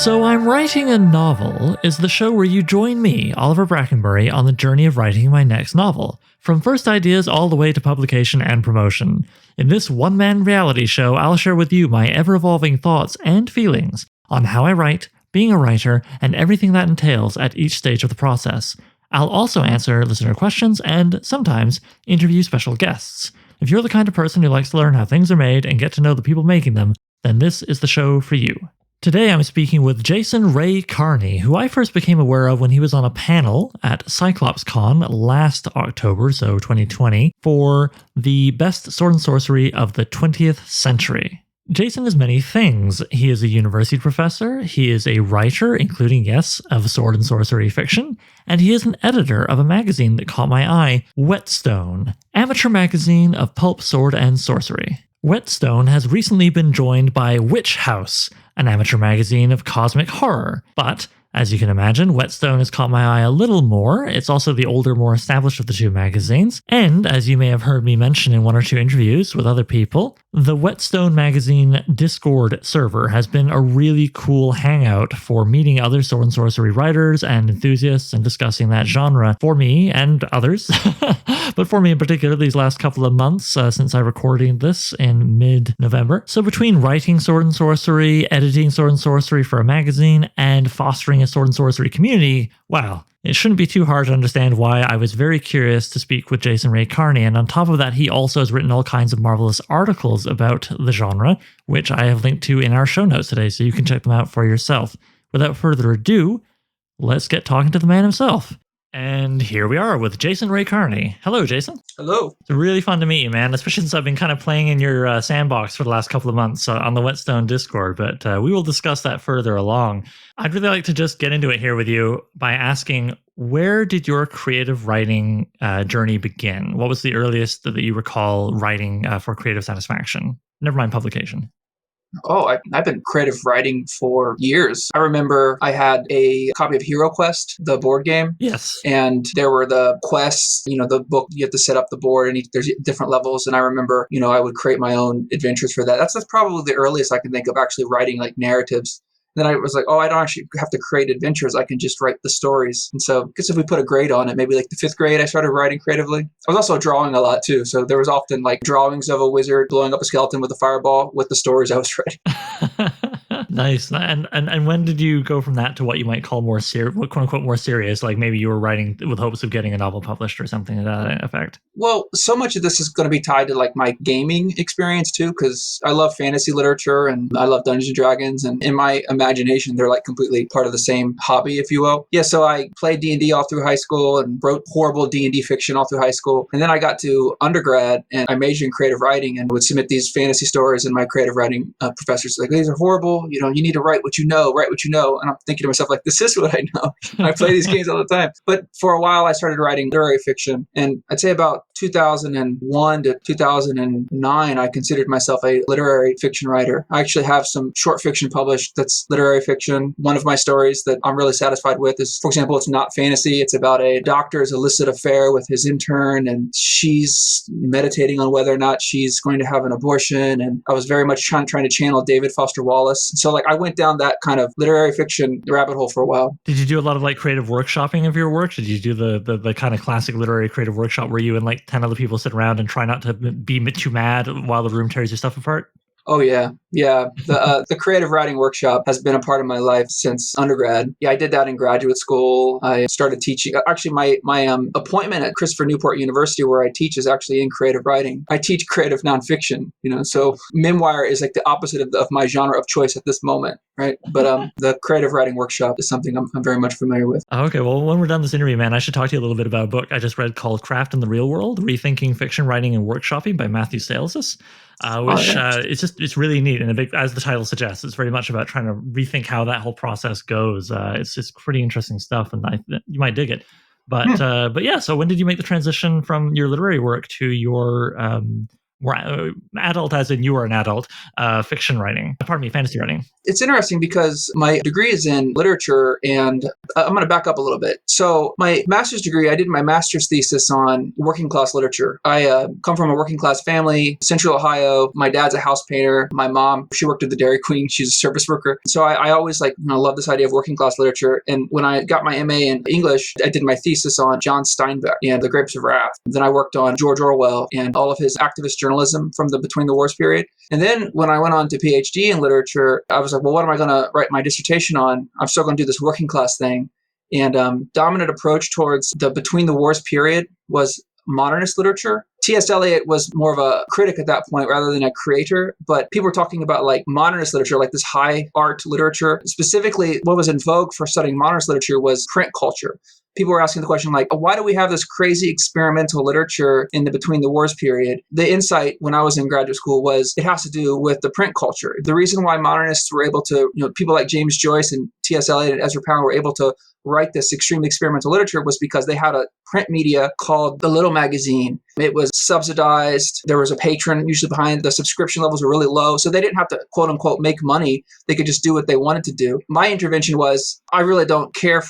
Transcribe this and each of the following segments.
So I'm Writing a Novel is the show where you join me, Oliver Brackenbury, on the journey of writing my next novel, from first ideas all the way to publication and promotion. In this one-man reality show, I'll share with you my ever-evolving thoughts and feelings on how I write, being a writer, and everything that entails at each stage of the process. I'll also answer listener questions and, sometimes, interview special guests. If you're the kind of person who likes to learn how things are made and get to know the people making them, then this is the show for you. Today I'm speaking with Jason Ray Carney, who I first became aware of when he was on a panel at CyclopsCon last October, so 2020, for the best sword and sorcery of the 20th century. Jason is many things. He is a university professor, he is a writer, including, yes, of sword and sorcery fiction, and he is an editor of a magazine that caught my eye, Whetstone, amateur magazine of pulp, sword, and sorcery. Whetstone has recently been joined by Witch House, an amateur magazine of cosmic horror. But, as you can imagine, Whetstone has caught my eye a little more. It's also the older, more established of the two magazines. And, as you may have heard me mention in one or two interviews with other people, the Whetstone magazine Discord server has been a really cool hangout for meeting other sword and sorcery writers and enthusiasts and discussing that genre for me and others. But for me in particular, these last couple of months since I recorded this in mid-November. So between writing sword and sorcery, editing sword and sorcery for a magazine, and fostering a sword and sorcery community, wow, it shouldn't be too hard to understand why I was very curious to speak with Jason Ray Carney. And on top of that, he also has written all kinds of marvelous articles about the genre, which I have linked to in our show notes today, so you can check them out for yourself. Without further ado, let's get talking to the man himself. And here we are with Jason Ray Carney. Hello, Jason. Hello. It's really fun to meet you, man, especially since I've been kind of playing in your sandbox for the last couple of months on the Whetstone Discord, but we will discuss that further along. I'd really like to just get into it here with you by asking, where did your creative writing journey begin? What was the earliest that you recall writing for creative satisfaction? Never mind publication. Oh, I've been creative writing for years. I remember I had a copy of Hero Quest, the board game. Yes. And there were the quests, the book, you have to set up the board and there's different levels. And I remember, I would create my own adventures for that. That's probably the earliest I can think of actually writing like narratives. Then I was like, I don't actually have to create adventures. I can just write the stories. And so, because if we put a grade on it, maybe like the 5th grade, I started writing creatively. I was also drawing a lot too. So there was often like drawings of a wizard blowing up a skeleton with a fireball with the stories I was writing. Nice. And when did you go from that to what you might call more quote unquote more serious? Like maybe you were writing with hopes of getting a novel published or something to that effect. Well, so much of this is going to be tied to like my gaming experience too, because I love fantasy literature and I love Dungeons and Dragons, and in my imagination, they're like completely part of the same hobby, if you will. Yeah, so I played D&D all through high school and wrote horrible D&D fiction all through high school. And then I got to undergrad and I majored in creative writing and would submit these fantasy stories, and my creative writing professors like, these are horrible. You need to write what you know. And I'm thinking to myself, like, this is what I know. I play these games all the time. But for a while, I started writing literary fiction. And I'd say about 2001 to 2009, I considered myself a literary fiction writer. I actually have some short fiction published that's literary fiction. One of my stories that I'm really satisfied with is, for example, it's not fantasy. It's about a doctor's illicit affair with his intern, and she's meditating on whether or not she's going to have an abortion. And I was very much trying to channel David Foster Wallace. So like I went down that kind of literary fiction rabbit hole for a while. Did you do a lot of like creative workshopping of your work? Did you do the kind of classic literary creative workshop where you and like 10 other people sit around and try not to be too mad while the room tears your stuff apart? Oh, yeah. Yeah. The creative writing workshop has been a part of my life since undergrad. Yeah, I did that in graduate school. I started teaching. Actually, my appointment at Christopher Newport University, where I teach, is actually in creative writing. I teach creative nonfiction, so memoir is like the opposite of my genre of choice at this moment, right? But the creative writing workshop is something I'm very much familiar with. Okay, well, when we're done this interview, man, I should talk to you a little bit about a book I just read called Craft in the Real World, Rethinking Fiction Writing and Workshopping by Matthew Sales's. It's really neat, and as the title suggests, it's very much about trying to rethink how that whole process goes. It's pretty interesting stuff, and you might dig it. But yeah, so when did you make the transition from your literary work to your adult as in you were an adult, fiction writing, fantasy writing? It's interesting because my degree is in literature, and I'm going to back up a little bit. So my master's degree, I did my master's thesis on working class literature. I come from a working class family, Central Ohio. My dad's a house painter. My mom, she worked at the Dairy Queen. She's a service worker. So I always love this idea of working class literature. And when I got my MA in English, I did my thesis on John Steinbeck and The Grapes of Wrath. Then I worked on George Orwell and all of his activist journalism from the Between the Wars period. And then when I went on to PhD in literature, I was like, well, what am I going to write my dissertation on? I'm still going to do this working class thing. And dominant approach towards the Between the Wars period was modernist literature. T.S. Eliot was more of a critic at that point rather than a creator, but people were talking about modernist literature, this high art literature. Specifically, what was in vogue for studying modernist literature was print culture. People were asking the question, why do we have this crazy experimental literature in the Between the Wars period? The insight when I was in graduate school was it has to do with the print culture. The reason why modernists were able to, people like James Joyce and T.S. Eliot and Ezra Pound were able to write this extremely experimental literature was because they had a print media called The Little Magazine. It was subsidized. There was a patron usually behind. The subscription levels were really low. So they didn't have to, quote unquote, make money. They could just do what they wanted to do. My intervention was, I really don't care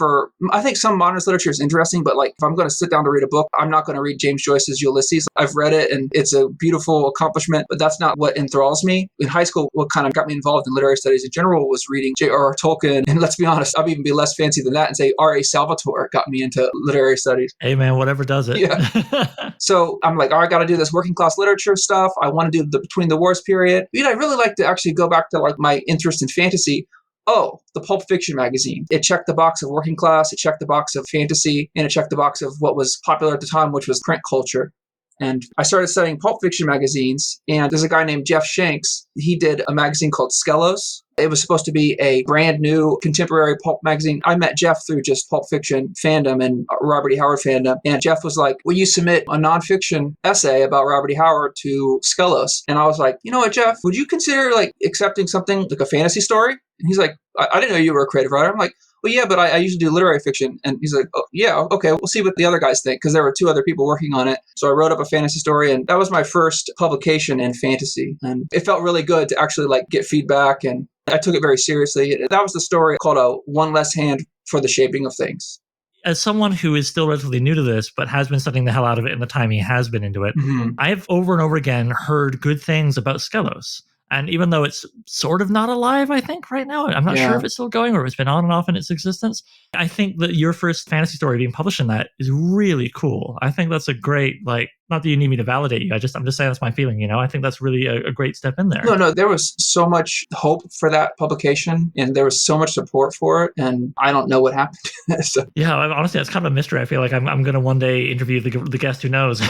I think some modernist literature is interesting, but if I'm going to sit down to read a book, I'm not going to read James Joyce's Ulysses. I've read it and it's a beautiful accomplishment, but that's not what enthralls me. In high school, what kind of got me involved in literary studies in general was reading J.R.R. Tolkien. And let's be honest, I'll even be less fancy than that and say R.A. Salvatore got me into literary studies. Hey man, whatever does it. Yeah. So I'm like, all right, I got to do this working class literature stuff. I want to do the Between the Wars period. I really like to actually go back to my interest in fantasy. Oh, the Pulp Fiction magazine. It checked the box of working class, it checked the box of fantasy, and it checked the box of what was popular at the time, which was print culture. And I started studying Pulp Fiction magazines, and there's a guy named Jeff Shanks. He did a magazine called Skelos. It was supposed to be a brand new contemporary pulp magazine. I met Jeff through just Pulp Fiction fandom and Robert E. Howard fandom. And Jeff was like, will you submit a nonfiction essay about Robert E. Howard to Skelos? And I was like, you know what, Jeff, would you consider accepting something like a fantasy story? And he's like, I didn't know you were a creative writer. I'm like, well, yeah, but I usually do literary fiction. And he's like, oh, yeah, okay, we'll see what the other guys think, because there were two other people working on it. So I wrote up a fantasy story, and that was my first publication in fantasy. And it felt really good to actually get feedback, and I took it very seriously. That was the story called A One Less Hand for the Shaping of Things. As someone who is still relatively new to this, but has been studying the hell out of it in the time he has been into it, I've over and over again heard good things about Skelos. And even though it's sort of not alive, I think, right now, I'm not sure if it's still going or if it's been on and off in its existence. I think that your first fantasy story being published in that is really cool. I think that's a great, not that you need me to validate you. I'm just saying that's my feeling, I think that's really a great step in there. No, there was so much hope for that publication, and there was so much support for it, and I don't know what happened. So. Yeah, honestly, that's kind of a mystery. I feel like I'm going to one day interview the guest who knows.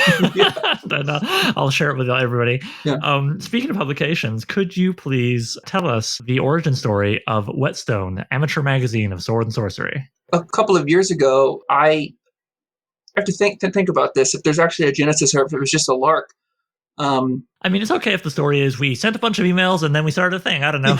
Then I'll share it with everybody. Yeah. Speaking of publications, could you please tell us the origin story of Whetstone, amateur magazine of sword and sorcery? A couple of years ago, I have to think about this, if there's actually a genesis or if it was just a lark. I mean, it's okay if the story is we sent a bunch of emails and then we started a thing. I don't know.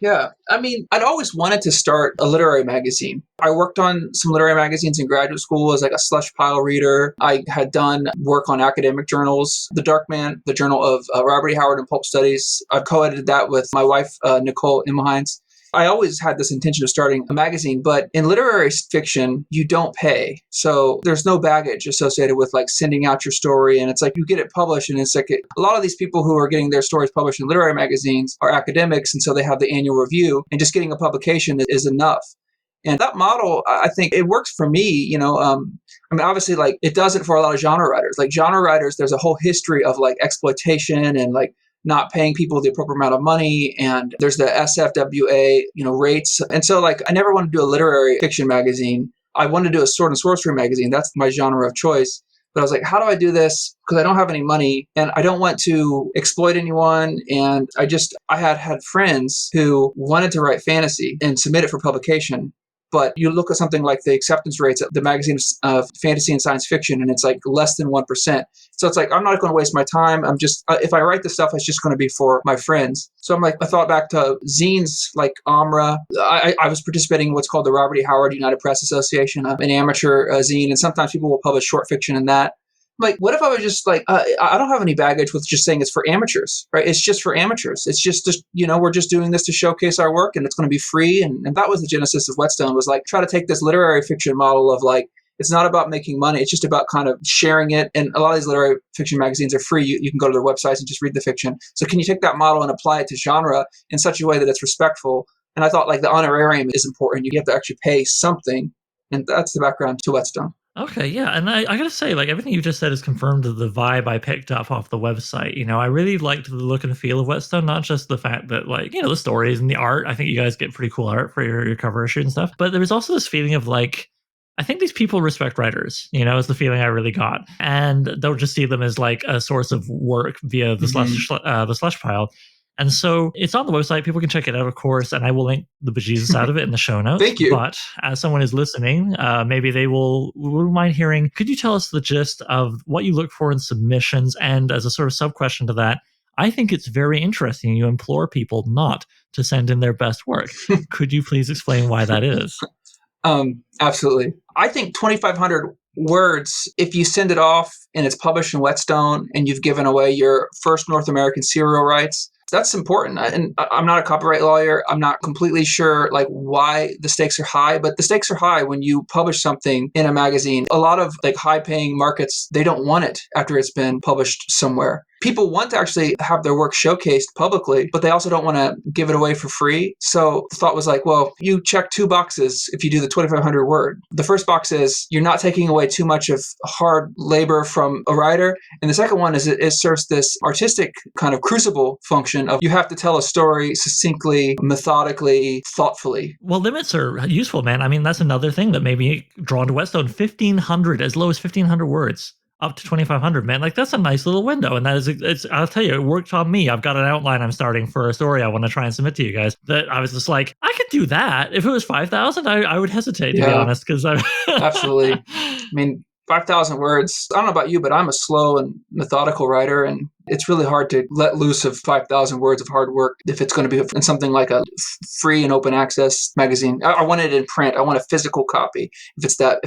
Yeah. I mean, I'd always wanted to start a literary magazine. I worked on some literary magazines in graduate school as a slush pile reader. I had done work on academic journals. The Dark Man, the journal of Robert E. Howard and Pulp Studies. I've co-edited that with my wife, Nicole Immelheinz. I always had this intention of starting a magazine, but in literary fiction, you don't pay. So there's no baggage associated with sending out your story. And it's you get it published, and it's a lot of these people who are getting their stories published in literary magazines are academics. And so they have the annual review, and just getting a publication is enough. And that model, I think it works for me. I mean, obviously, it doesn't for a lot of genre writers. Genre writers, there's a whole history of exploitation and not paying people the appropriate amount of money, and there's the SFWA, rates. And so I never wanted to do a literary fiction magazine. I wanted to do a sword and sorcery magazine. That's my genre of choice. But I was like, how do I do this? Because I don't have any money and I don't want to exploit anyone. And I had friends who wanted to write fantasy and submit it for publication. But you look at something like the acceptance rates at the Magazine of Fantasy and Science Fiction, and it's less than 1%. So it's I'm not going to waste my time. I'm just, if I write this stuff, it's just going to be for my friends. So I'm I thought back to zines like Amra. I was participating in what's called the Robert E. Howard United Press Association, an amateur zine. And sometimes people will publish short fiction in that. Like, what if I was just like, I don't have any baggage with just saying it's for amateurs, right? It's just for amateurs. It's just, we're just doing this to showcase our work and it's going to be free. And that was the genesis of Whetstone, was like, try to take this literary fiction model of like, it's not about making money. It's just about kind of sharing it. And a lot of these literary fiction magazines are free. You can go to their websites and just read the fiction. So can you take that model and apply it to genre in such a way that it's respectful? And I thought like the honorarium is important. You have to actually pay something. And that's the background to Whetstone. Okay, yeah, and I gotta say, like, everything you just said is confirmed to the vibe I picked up off the website. I really liked the look and feel of Whetstone, not just the fact that, like, the stories and the art. I think you guys get pretty cool art for your cover issue and stuff. But there was also this feeling of, like, I think these people respect writers, is the feeling I really got. And don't just see them as, like, a source of work via the slush pile. And so it's on the website. People can check it out, of course, and I will link the bejesus out of it in the show notes. Thank you. But as someone is listening, maybe they will mind hearing, could you tell us the gist of what you look for in submissions? And as a sort of sub-question to that, I think it's very interesting. You implore people not to send in their best work. Could you please explain why that is? Absolutely. I think 2,500 words, if you send it off and it's published in Whetstone and you've given away your first North American serial rights, that's important. And I'm not a copyright lawyer. I'm not completely sure like why the stakes are high, but the stakes are high when you publish something in a magazine. A lot of like high paying markets, they don't want it after it's been published somewhere. People want to actually have their work showcased publicly, but they also don't want to give it away for free. So the thought was like, well, you check two boxes if you do the 2,500 word. The first box is you're not taking away too much of hard labor from a writer. And the second one is it serves this artistic kind of crucible function of you have to tell a story succinctly, methodically, thoughtfully. Well, limits are useful, man. I mean, that's another thing that made me drawn to Whetstone. 1,500, as low as 1,500 words. Up to 2,500, man. Like, that's a nice little window. And that is, I'll tell you, it worked on me. I've got an outline I'm starting for a story I want to try and submit to you guys that I was just like, I could do that. If it was 5,000, I would hesitate, to be honest. Because Absolutely. I mean, 5,000 words. I don't know about you, but I'm a slow and methodical writer. And it's really hard to let loose of 5,000 words of hard work if it's going to be in something like a free and open access magazine. I want it in print. I want a physical copy. If it's that.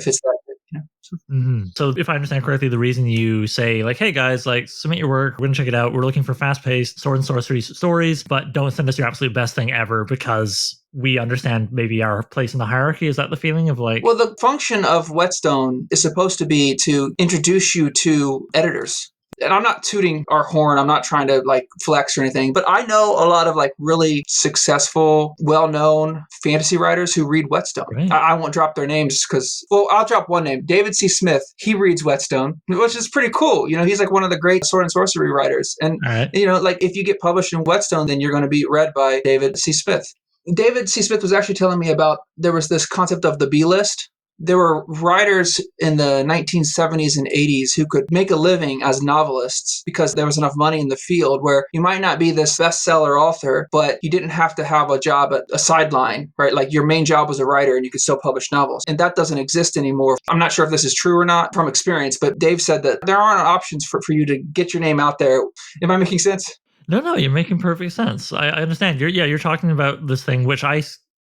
So if I understand correctly, the reason you say like, hey guys, like submit your work, we're going to check it out. We're looking for fast-paced sword and sorcery stories, but don't send us your absolute best thing ever because we understand maybe our place in the hierarchy. Is that the feeling of like... Well, the function of Whetstone is supposed to be to introduce you to editors. And I'm not tooting our horn. I'm not trying to like flex or anything, but I know a lot of like really successful, well-known fantasy writers who read Whetstone. Right. I won't drop their names because, well, I'll drop one name. David C. Smith. He reads Whetstone, which is pretty cool. He's like one of the great sword and sorcery writers. And, like if you get published in Whetstone, then you're going to be read by David C. Smith. David C. Smith was actually telling me about, there was this concept of the B list. There were writers in the 1970s and 80s who could make a living as novelists because there was enough money in the field where you might not be this bestseller author, but you didn't have to have a job at a sideline, right? Like your main job was a writer and you could still publish novels. And that doesn't exist anymore. I'm not sure if this is true or not from experience, but Dave said that there aren't options for you to get your name out there. Am I making sense? No, you're making perfect sense. I understand. You're talking about this thing, which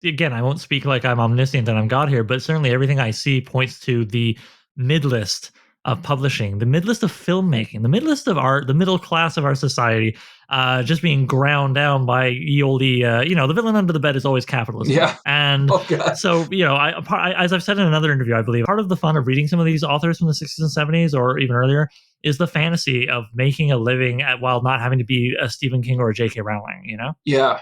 again, I won't speak like I'm omniscient and I'm God here, but certainly everything I see points to the mid-list of publishing, the mid-list of filmmaking, the mid-list of art, the middle class of our society, just being ground down by the villain under the bed is always capitalism. Yeah. And so, as I've said in another interview, I believe part of the fun of reading some of these authors from the 60s and 70s or even earlier is the fantasy of making a living while not having to be a Stephen King or a J.K. Rowling, Yeah.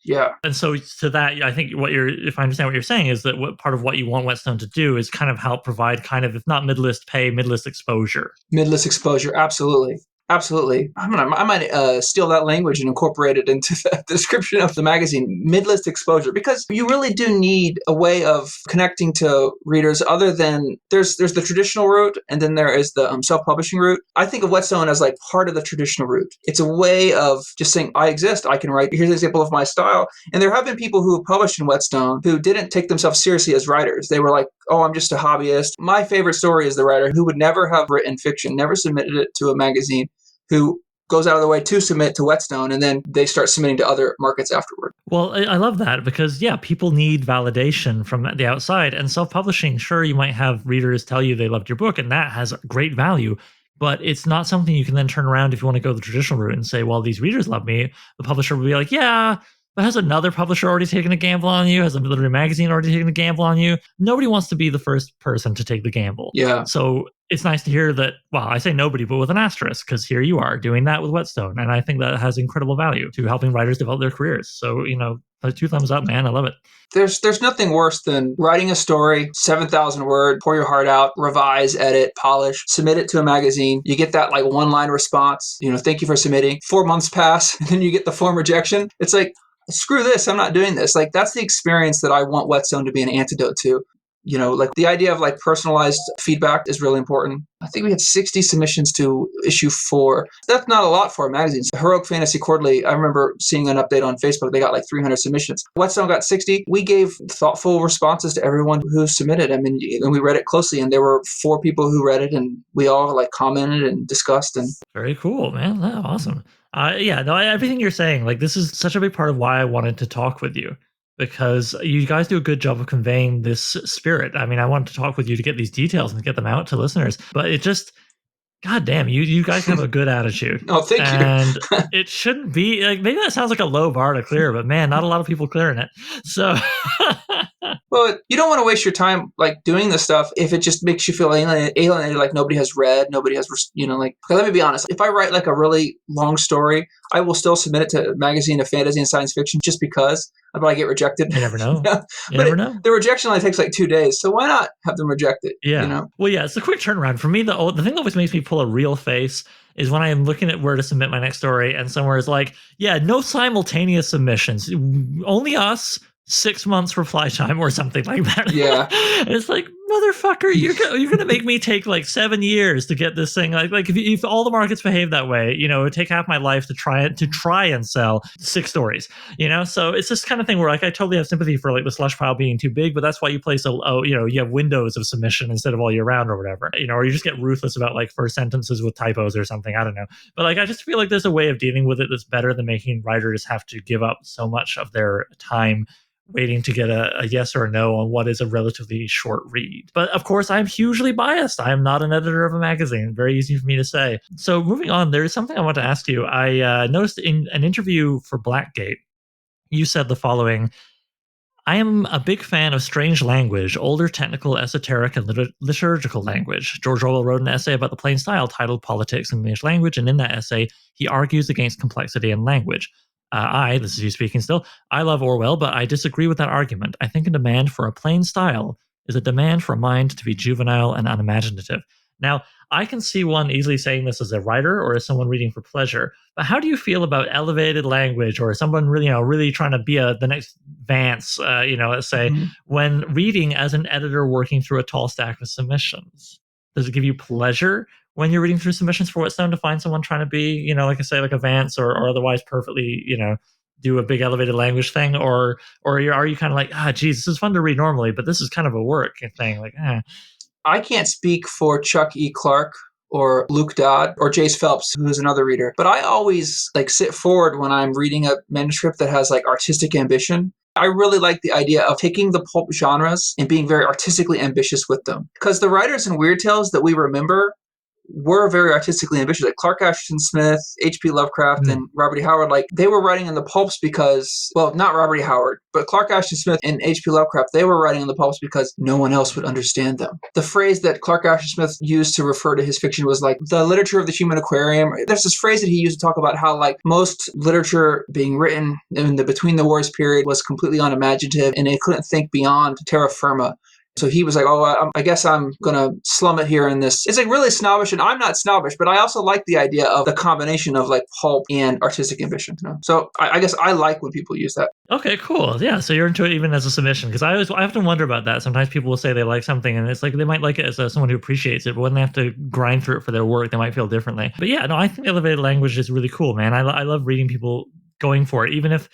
Yeah. And so to that, I think if I understand what you're saying, is that part of what you want Whetstone to do is kind of help provide kind of, if not mid-list pay, mid-list exposure. Mid-list exposure. Absolutely. Absolutely. I might steal that language and incorporate it into the description of the magazine, mid-list exposure, because you really do need a way of connecting to readers other than there's the traditional route and then there is the self-publishing route. I think of Whetstone as like part of the traditional route. It's a way of just saying, I exist, I can write. Here's an example of my style. And there have been people who have published in Whetstone who didn't take themselves seriously as writers. They were like, oh, I'm just a hobbyist. My favorite story is the writer who would never have written fiction, never submitted it to a magazine, who goes out of the way to submit to Whetstone, and then they start submitting to other markets afterward. Well, I love that because, people need validation from the outside. And self-publishing, sure, you might have readers tell you they loved your book, and that has great value. But it's not something you can then turn around if you want to go the traditional route and say, well, these readers love me. The publisher will be like, yeah, but has another publisher already taken a gamble on you? Has a literary magazine already taken a gamble on you? Nobody wants to be the first person to take the gamble. Yeah. So it's nice to hear that, well, I say nobody, but with an asterisk, because here you are doing that with Whetstone. And I think that has incredible value to helping writers develop their careers. So, 2 thumbs up, man. I love it. There's nothing worse than writing a story, 7,000 word, pour your heart out, revise, edit, polish, submit it to a magazine. You get that like 1-line response, thank you for submitting. 4 months pass, and then you get the form rejection. It's like, screw this, I'm not doing this. Like, that's the experience that I want Whetstone to be an antidote to. Like the idea of like personalized feedback is really important. I think we had 60 submissions to issue 4. That's not a lot for a magazine. Heroic Fantasy Quarterly, I remember seeing an update on Facebook. They got like 300 submissions. Whetstone got 60. We gave thoughtful responses to everyone who submitted. And we read it closely, and there were 4 people who read it, and we all like commented and discussed. And very cool, man. Oh, awesome. Everything you're saying, like, this is such a big part of why I wanted to talk with you, because you guys do a good job of conveying this spirit. I mean, I wanted to talk with you to get these details and get them out to listeners, but it just, God damn, you guys have a good attitude. Oh, thank you. And it shouldn't be like, maybe that sounds like a low bar to clear, but man, not a lot of people clearing it. So well, you don't want to waste your time like doing this stuff if it just makes you feel alienated, like nobody has read, nobody has, like, let me be honest. If I write like a really long story, I will still submit it to a magazine of fantasy and science fiction just because I'll probably get rejected. You never know. You never know. The rejection only takes like 2 days. So why not have them rejected? Yeah. Well, yeah, it's a quick turnaround. For me, the thing that always makes me pull a real face is when I am looking at where to submit my next story and somewhere is like, yeah, no simultaneous submissions. Only us, 6 months reply time or something like that. Yeah. It's like, motherfucker, you're going to make me take like 7 years to get this thing. Like if all the markets behave that way, it would take half my life to try and sell 6 stories, So it's this kind of thing where like I totally have sympathy for like the slush pile being too big, but that's why you place you have windows of submission instead of all year round or whatever, or you just get ruthless about like first sentences with typos or something. I don't know. But like I just feel like there's a way of dealing with it that's better than making writers have to give up so much of their time waiting to get a yes or a no on what is a relatively short read. But of course, I'm hugely biased. I am not an editor of a magazine. Very easy for me to say. So moving on, there is something I want to ask you. I noticed in an interview for Blackgate, you said the following: I am a big fan of strange language, older technical, esoteric, and liturgical language. George Orwell wrote an essay about the plain style titled Politics in English Language, and in that essay, he argues against complexity in language. This is you speaking still, I love Orwell, but I disagree with that argument. I think a demand for a plain style is a demand for a mind to be juvenile and unimaginative. Now, I can see one easily saying this as a writer or as someone reading for pleasure, but how do you feel about elevated language or someone really, really trying to be the next Vance, let's say, when reading as an editor working through a tall stack of submissions? Does it give you pleasure when you're reading through submissions for Whetstone to find someone trying to be, like I say, like a Vance or otherwise perfectly, do a big elevated language thing? Or are you kind of like, geez, this is fun to read normally, but this is kind of a work thing? Like, I can't speak for Chuck E. Clark or Luke Dodd or Jace Phelps, who's another reader, but I always like sit forward when I'm reading a manuscript that has like artistic ambition. I really like the idea of taking the pulp genres and being very artistically ambitious with them. Because the writers in Weird Tales that we remember were very artistically ambitious. Like Clark Ashton Smith, H.P. Lovecraft, and Robert E. Howard, like they were writing in the pulps because, well, not Robert E. Howard, but Clark Ashton Smith and H.P. Lovecraft, they were writing in the pulps because no one else would understand them. The phrase that Clark Ashton Smith used to refer to his fiction was like the literature of the human aquarium. There's this phrase that he used to talk about how like most literature being written in the between the wars period was completely unimaginative and it couldn't think beyond terra firma. So he was like, I guess I'm going to slum it here in this. It's like really snobbish, and I'm not snobbish, but I also like the idea of the combination of like pulp and artistic ambition. So I guess I like when people use that. Okay, cool. Yeah, so you're into it even as a submission, because I often wonder about that. Sometimes people will say they like something, and it's like they might like it as someone who appreciates it, but when they have to grind through it for their work, they might feel differently. But yeah, no, I think elevated language is really cool, man. I love reading people going for it, even if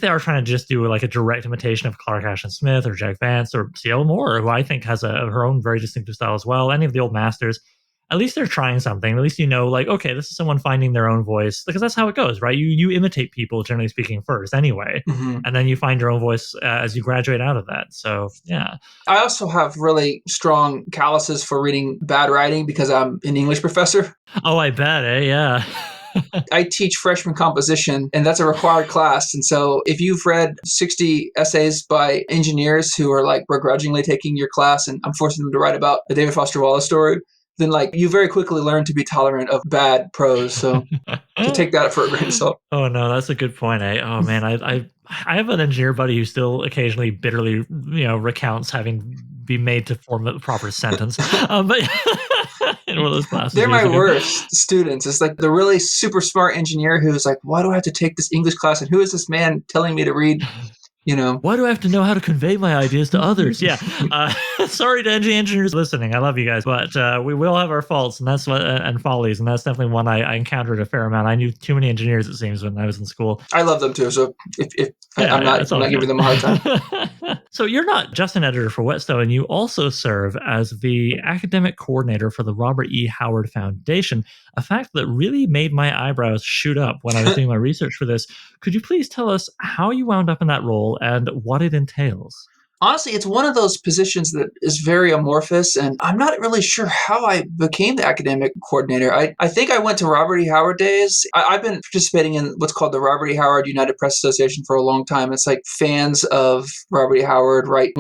they are trying to just do like a direct imitation of Clark Ashton Smith or Jack Vance or C.L. Moore, who I think has her own very distinctive style as well, any of the old masters. at least they're trying something. At least like, okay, this is someone finding their own voice, because that's how it goes, right? You imitate people, generally speaking, first anyway, and then you find your own voice as you graduate out of that. So yeah. I also have really strong calluses for reading bad writing because I'm an English professor. Oh, I bet, yeah. I teach freshman composition, and that's a required class. And so if you've read 60 essays by engineers who are like begrudgingly taking your class, and I'm forcing them to write about a David Foster Wallace story, then like you very quickly learn to be tolerant of bad prose. So take that for a grain of salt. Oh no, that's a good point. Oh man, I have an engineer buddy who still occasionally bitterly, recounts having been made to form a proper sentence. But in one of those classes, they're my worst students. It's like the really super smart engineer who's like, "Why do I have to take this English class? And who is this man telling me to read?" Why do I have to know how to convey my ideas to others? Yeah. Sorry to engineers listening. I love you guys, but we will have our faults and follies. And that's definitely one I encountered a fair amount. I knew too many engineers, it seems, when I was in school. I love them too. So I'm not giving them a hard time. So you're not just an editor for Whetstone. You also serve as the academic coordinator for the Robert E. Howard Foundation, a fact that really made my eyebrows shoot up when I was doing my research for this. Could you please tell us how you wound up in that role and what it entails? Honestly, it's one of those positions that is very amorphous, and I'm not really sure how I became the academic coordinator. I think I went to Robert E. Howard days. I've been participating in what's called the Robert E. Howard United Press Association for a long time. It's like fans of Robert E. Howard write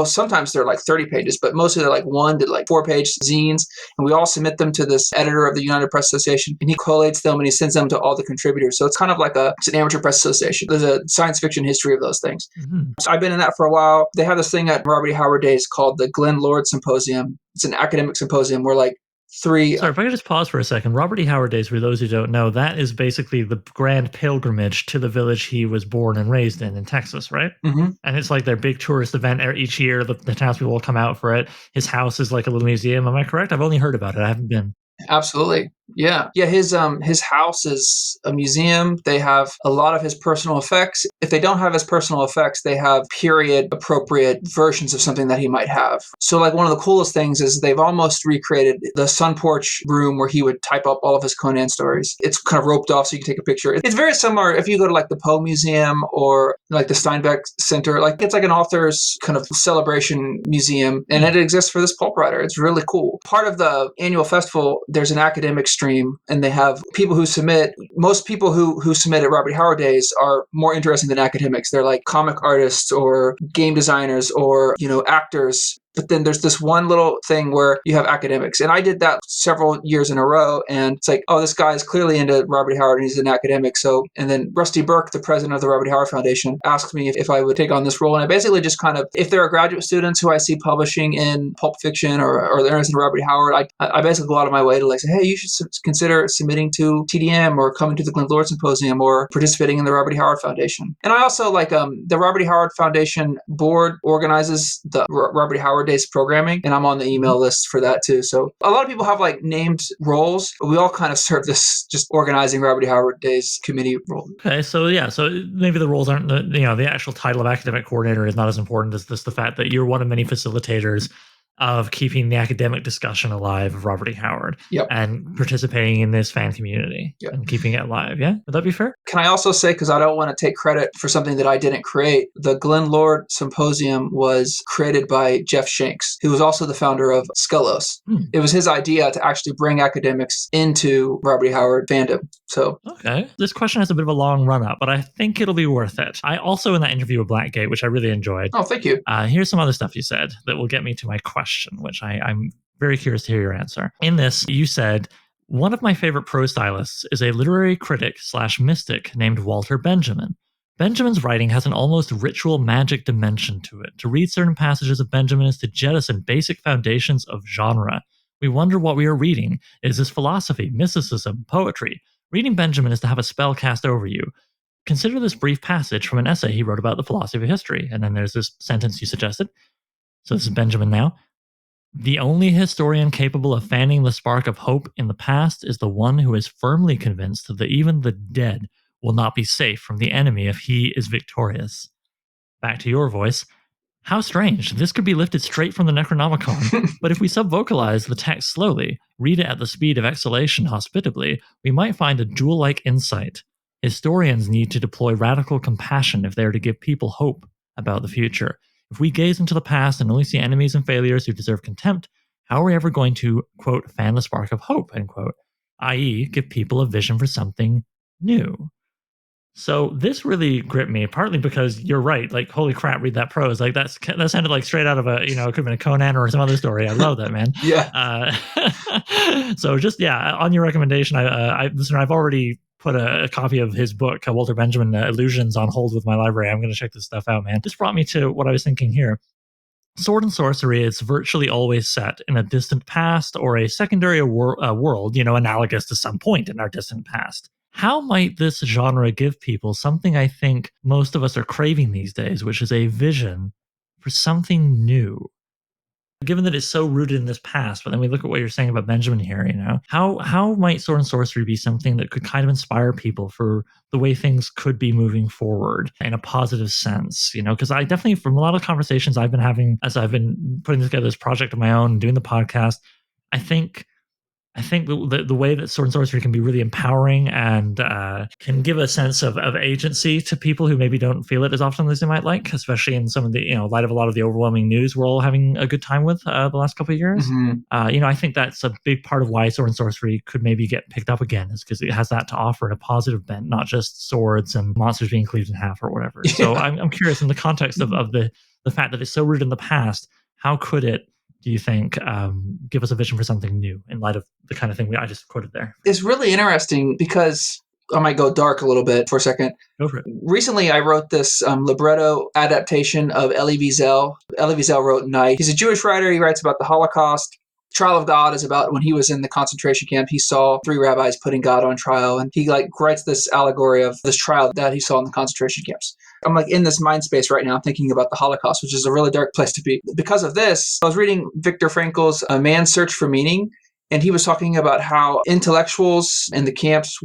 sometimes they're like 30 pages, but mostly they're like 1 to like 4-page zines, and we all submit them to this editor of the United Press Association, and he collates them and he sends them to all the contributors. So it's kind of like it's an amateur press association. There's a science fiction history of those things. Mm-hmm. So I've been in that for a while. They have this thing at Robert E. Howard Days called the Glenn Lord Symposium. It's an academic symposium where like Sorry, if I could just pause for a second. Robert E. Howard Days, for those who don't know, that is basically the grand pilgrimage to the village he was born and raised in Texas, right? Mm-hmm. And it's like their big tourist event each year. The townspeople will come out for it. His house is like a little museum. Am I correct? I've only heard about it. I haven't been. Absolutely. Yeah. His house is a museum. They have a lot of his personal effects. If they don't have his personal effects, they have period appropriate versions of something that he might have. So like one of the coolest things is they've almost recreated the sun porch room where he would type up all of his Conan stories. It's kind of roped off so you can take a picture. It's very similar if you go to like the Poe Museum or like the Steinbeck Center. Like it's like an author's kind of celebration museum, and it exists for this pulp writer. It's really cool. Part of the annual festival, there's an academic stream, and they have people who submit. Most people who submit at Robert Howard Days are more interesting than academics. They're like comic artists or game designers or actors. But then there's this one little thing where you have academics. And I did that several years in a row. And it's like, oh, this guy is clearly into Robert Howard and he's an academic. So, and then Rusty Burke, the president of the Robert Howard Foundation, asked me if I would take on this role. And I basically just kind of, if there are graduate students who I see publishing in pulp fiction or they're interested in Robert Howard, I basically go out of my way to like say, hey, you should consider submitting to TDM or coming to the Glenn Lord Symposium or participating in the Robert Howard Foundation. And I also like the Robert Howard Foundation board organizes the Robert Howard Days programming, and I'm on the email list for that too. So a lot of people have like named roles, but we all kind of serve this just organizing Robert Howard Days committee role. Okay, so maybe the roles aren't the actual title of academic coordinator is not as important as the fact that you're one of many facilitators of keeping the academic discussion alive of Robert E. Howard and participating in this fan community and keeping it alive. Yeah? Would that be fair? Can I also say, because I don't want to take credit for something that I didn't create, the Glenn Lord Symposium was created by Jeff Shanks, who was also the founder of Skelos. It was his idea to actually bring academics into Robert E. Howard fandom. So okay. This question has a bit of a long run-up, but I think it'll be worth it. I also, in that interview with Blackgate, which I really enjoyed. Oh, thank you. Here's some other stuff you said that will get me to my question, which I'm very curious to hear your answer. In this, you said, one of my favorite prose stylists is a literary critic / mystic named Walter Benjamin. Benjamin's writing has an almost ritual magic dimension to it. To read certain passages of Benjamin is to jettison basic foundations of genre. We wonder what we are reading. Is this philosophy, mysticism, poetry? Reading Benjamin is to have a spell cast over you. Consider this brief passage from an essay he wrote about the philosophy of history. And then there's this sentence you suggested. So this is Benjamin now. The only historian capable of fanning the spark of hope in the past is the one who is firmly convinced that even the dead will not be safe from the enemy if he is victorious. Back to your voice. How strange. This could be lifted straight from the Necronomicon. But if we sub-vocalize the text slowly, read it at the speed of exhalation hospitably, we might find a jewel-like insight. Historians need to deploy radical compassion if they are to give people hope about the future. If we gaze into the past and only see enemies and failures who deserve contempt, how are we ever going to, quote, fan the spark of hope, end quote, i.e., give people a vision for something new? So this really gripped me, partly because you're right. Like, holy crap, read that prose. Like that sounded like straight out of a, it could have been a Conan or some other story. I love that, man. Yeah. So just, on your recommendation, I've already put a copy of his book, Walter Benjamin, Illusions, on hold with my library. I'm going to check this stuff out, man. This brought me to what I was thinking here. Sword and sorcery is virtually always set in a distant past or a secondary world, analogous to some point in our distant past. How might this genre give people something I think most of us are craving these days, which is a vision for something new? Given that it's so rooted in this past, but then we look at what you're saying about Benjamin here, how might sword and sorcery be something that could kind of inspire people for the way things could be moving forward in a positive sense? Because I definitely, from a lot of conversations I've been having as I've been putting together this project of my own and doing the podcast, I think the way that sword and sorcery can be really empowering and can give a sense of agency to people who maybe don't feel it as often as they might like, especially in some of the, light of a lot of the overwhelming news we're all having a good time with the last couple of years. Mm-hmm. I think that's a big part of why sword and sorcery could maybe get picked up again, is because it has that to offer in a positive bent, not just swords and monsters being cleaved in half or whatever. Yeah. So I'm curious, in the context of the fact that it's so rooted in the past, how could it, do you think, give us a vision for something new in light of the kind of thing I just quoted there? It's really interesting because I might go dark a little bit for a second. Go for it. Recently, I wrote this libretto adaptation of Elie Wiesel. Elie Wiesel wrote Night. He's a Jewish writer. He writes about the Holocaust. Trial of God is about when he was in the concentration camp. He saw 3 rabbis putting God on trial, and he writes this allegory of this trial that he saw in the concentration camps. I'm in this mind space right now thinking about the Holocaust, which is a really dark place to be. Because of this, I was reading Viktor Frankl's A Man's Search for Meaning, and he was talking about how intellectuals in the camps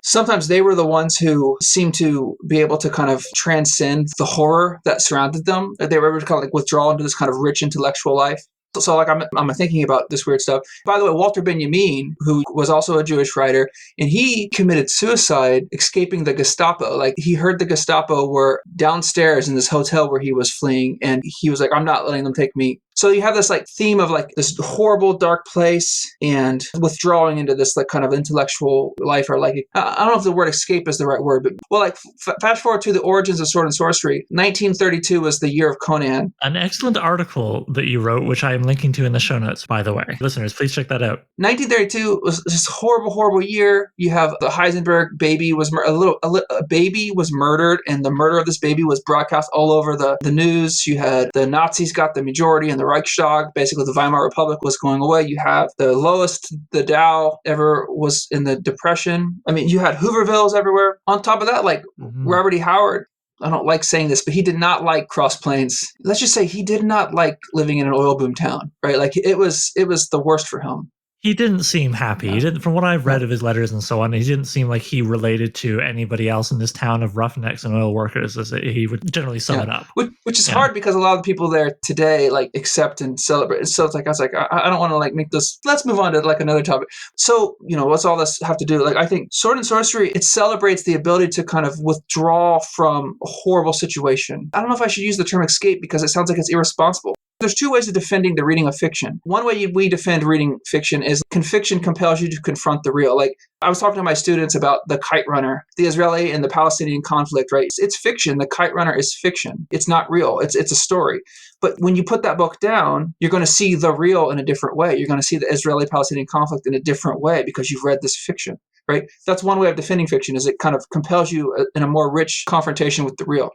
sometimes they were the ones who seemed to be able to kind of transcend the horror that surrounded them. They were able to kind of withdraw into this kind of rich intellectual life. So I'm thinking about this weird stuff. By the way, Walter Benjamin, who was also a Jewish writer, and he committed suicide escaping the Gestapo. He heard the Gestapo were downstairs in this hotel where he was fleeing, and he was like, I'm not letting them take me. So you have this theme of this horrible dark place and withdrawing into this kind of intellectual life, or I don't know if the word escape is the right word, but fast forward to the origins of sword and sorcery. 1932 was the year of Conan. An excellent article that you wrote, which I am linking to in the show notes, by the way. Listeners, please check that out. 1932 was this horrible, horrible year. You have the Heisenberg baby a baby was murdered, and the murder of this baby was broadcast all over the news. You had the Nazis got the majority in the Reichstag. Basically, the Weimar Republic was going away. You have the lowest the Dow ever was in the Depression. I mean, you had Hoovervilles everywhere. On top of that, Robert E. Howard, I don't like saying this, but he did not like Cross Plains. Let's just say he did not like living in an oil boom town, right? It was the worst for him. He didn't seem happy. He didn't, from what I've read of his letters and so on, he didn't seem like he related to anybody else in this town of roughnecks and oil workers, as he would generally sum it up. Which is hard because a lot of the people there today accept and celebrate. So I was I don't want to make this. Let's move on to another topic. So what's all this have to do? I think sword and sorcery, it celebrates the ability to kind of withdraw from a horrible situation. I don't know if I should use the term escape because it sounds like it's irresponsible. There's 2 ways of defending the reading of fiction. One way we defend reading fiction is fiction compels you to confront the real. I was talking to my students about The Kite Runner, the Israeli and the Palestinian conflict, right? It's fiction. The Kite Runner is fiction. It's not real. It's a story. But when you put that book down, you're going to see the real in a different way. You're going to see the Israeli-Palestinian conflict in a different way because you've read this fiction, right? That's one way of defending fiction, is it kind of compels you in a more rich confrontation with the real.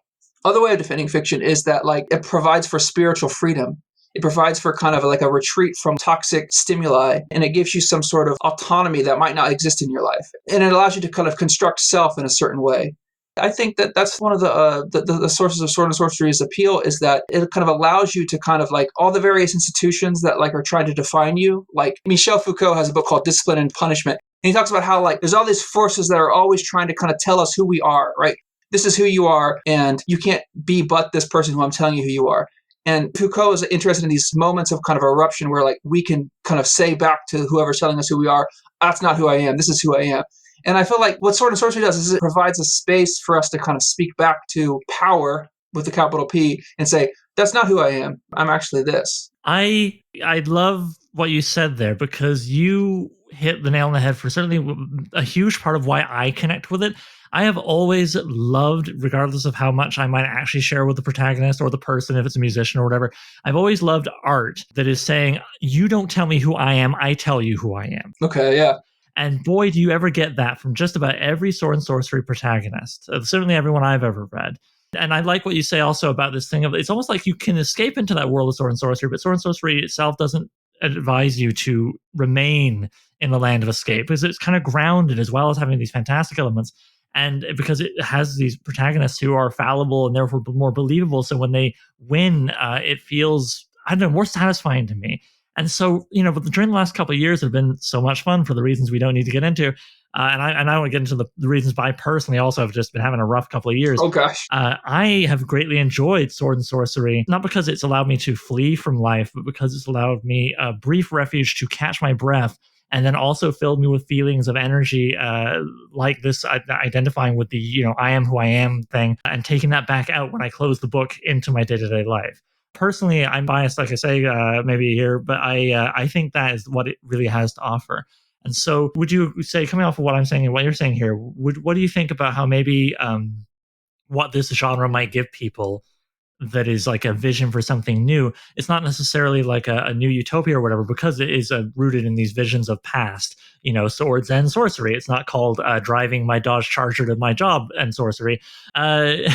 Other way of defending fiction is that it provides for spiritual freedom. It provides for kind of a retreat from toxic stimuli, and it gives you some sort of autonomy that might not exist in your life. And it allows you to kind of construct self in a certain way. I think that that's one of the sources of sword and sorcery's appeal, is that it kind of allows you to kind of all the various institutions that are trying to define you. Michel Foucault has a book called Discipline and Punishment. And he talks about how there's all these forces that are always trying to kind of tell us who we are, right? This is who you are, and you can't be but this person who I'm telling you who you are. And Foucault is interested in these moments of kind of eruption where like we can kind of say back to whoever's telling us who we are, that's not who I am, this is who I am. And I feel like what Sword and Sorcery does is it provides a space for us to kind of speak back to power with the capital P and say, that's not who I am. I'm actually this. I love what you said there, because you hit the nail on the head for certainly a huge part of why I connect with it. I have always loved, regardless of how much I might actually share with the protagonist or the person, if it's a musician or whatever, I've always loved art that is saying, you don't tell me who I am, I tell you who I am. Okay, yeah. And boy, do you ever get that from just about every Sword and Sorcery protagonist, certainly everyone I've ever read. And I like what you say also about this thing of, it's almost like you can escape into that world of Sword and Sorcery, but Sword and Sorcery itself doesn't advise you to remain in the land of escape, because it's kind of grounded as well as having these fantastic elements. And because it has these protagonists who are fallible and therefore more believable. So when they win, it feels, I don't know, more satisfying to me. And so, but during the last couple of years have been so much fun for the reasons we don't need to get into. And I want to get into the reasons why I personally also have just been having a rough couple of years. Oh, gosh. I have greatly enjoyed Sword and Sorcery, not because it's allowed me to flee from life, but because it's allowed me a brief refuge to catch my breath, and then also filled me with feelings of energy, like this, identifying with the, I am who I am thing, and taking that back out when I close the book into my day-to-day life. Personally, I'm biased, like I say, maybe here, but I think that is what it really has to offer. And so would you say, coming off of what I'm saying and what you're saying here, what do you think about how maybe what this genre might give people that is like a vision for something new? It's not necessarily like a new utopia or whatever, because it is rooted in these visions of past, swords and sorcery. It's not called driving my Dodge Charger to my job and sorcery. Sorry,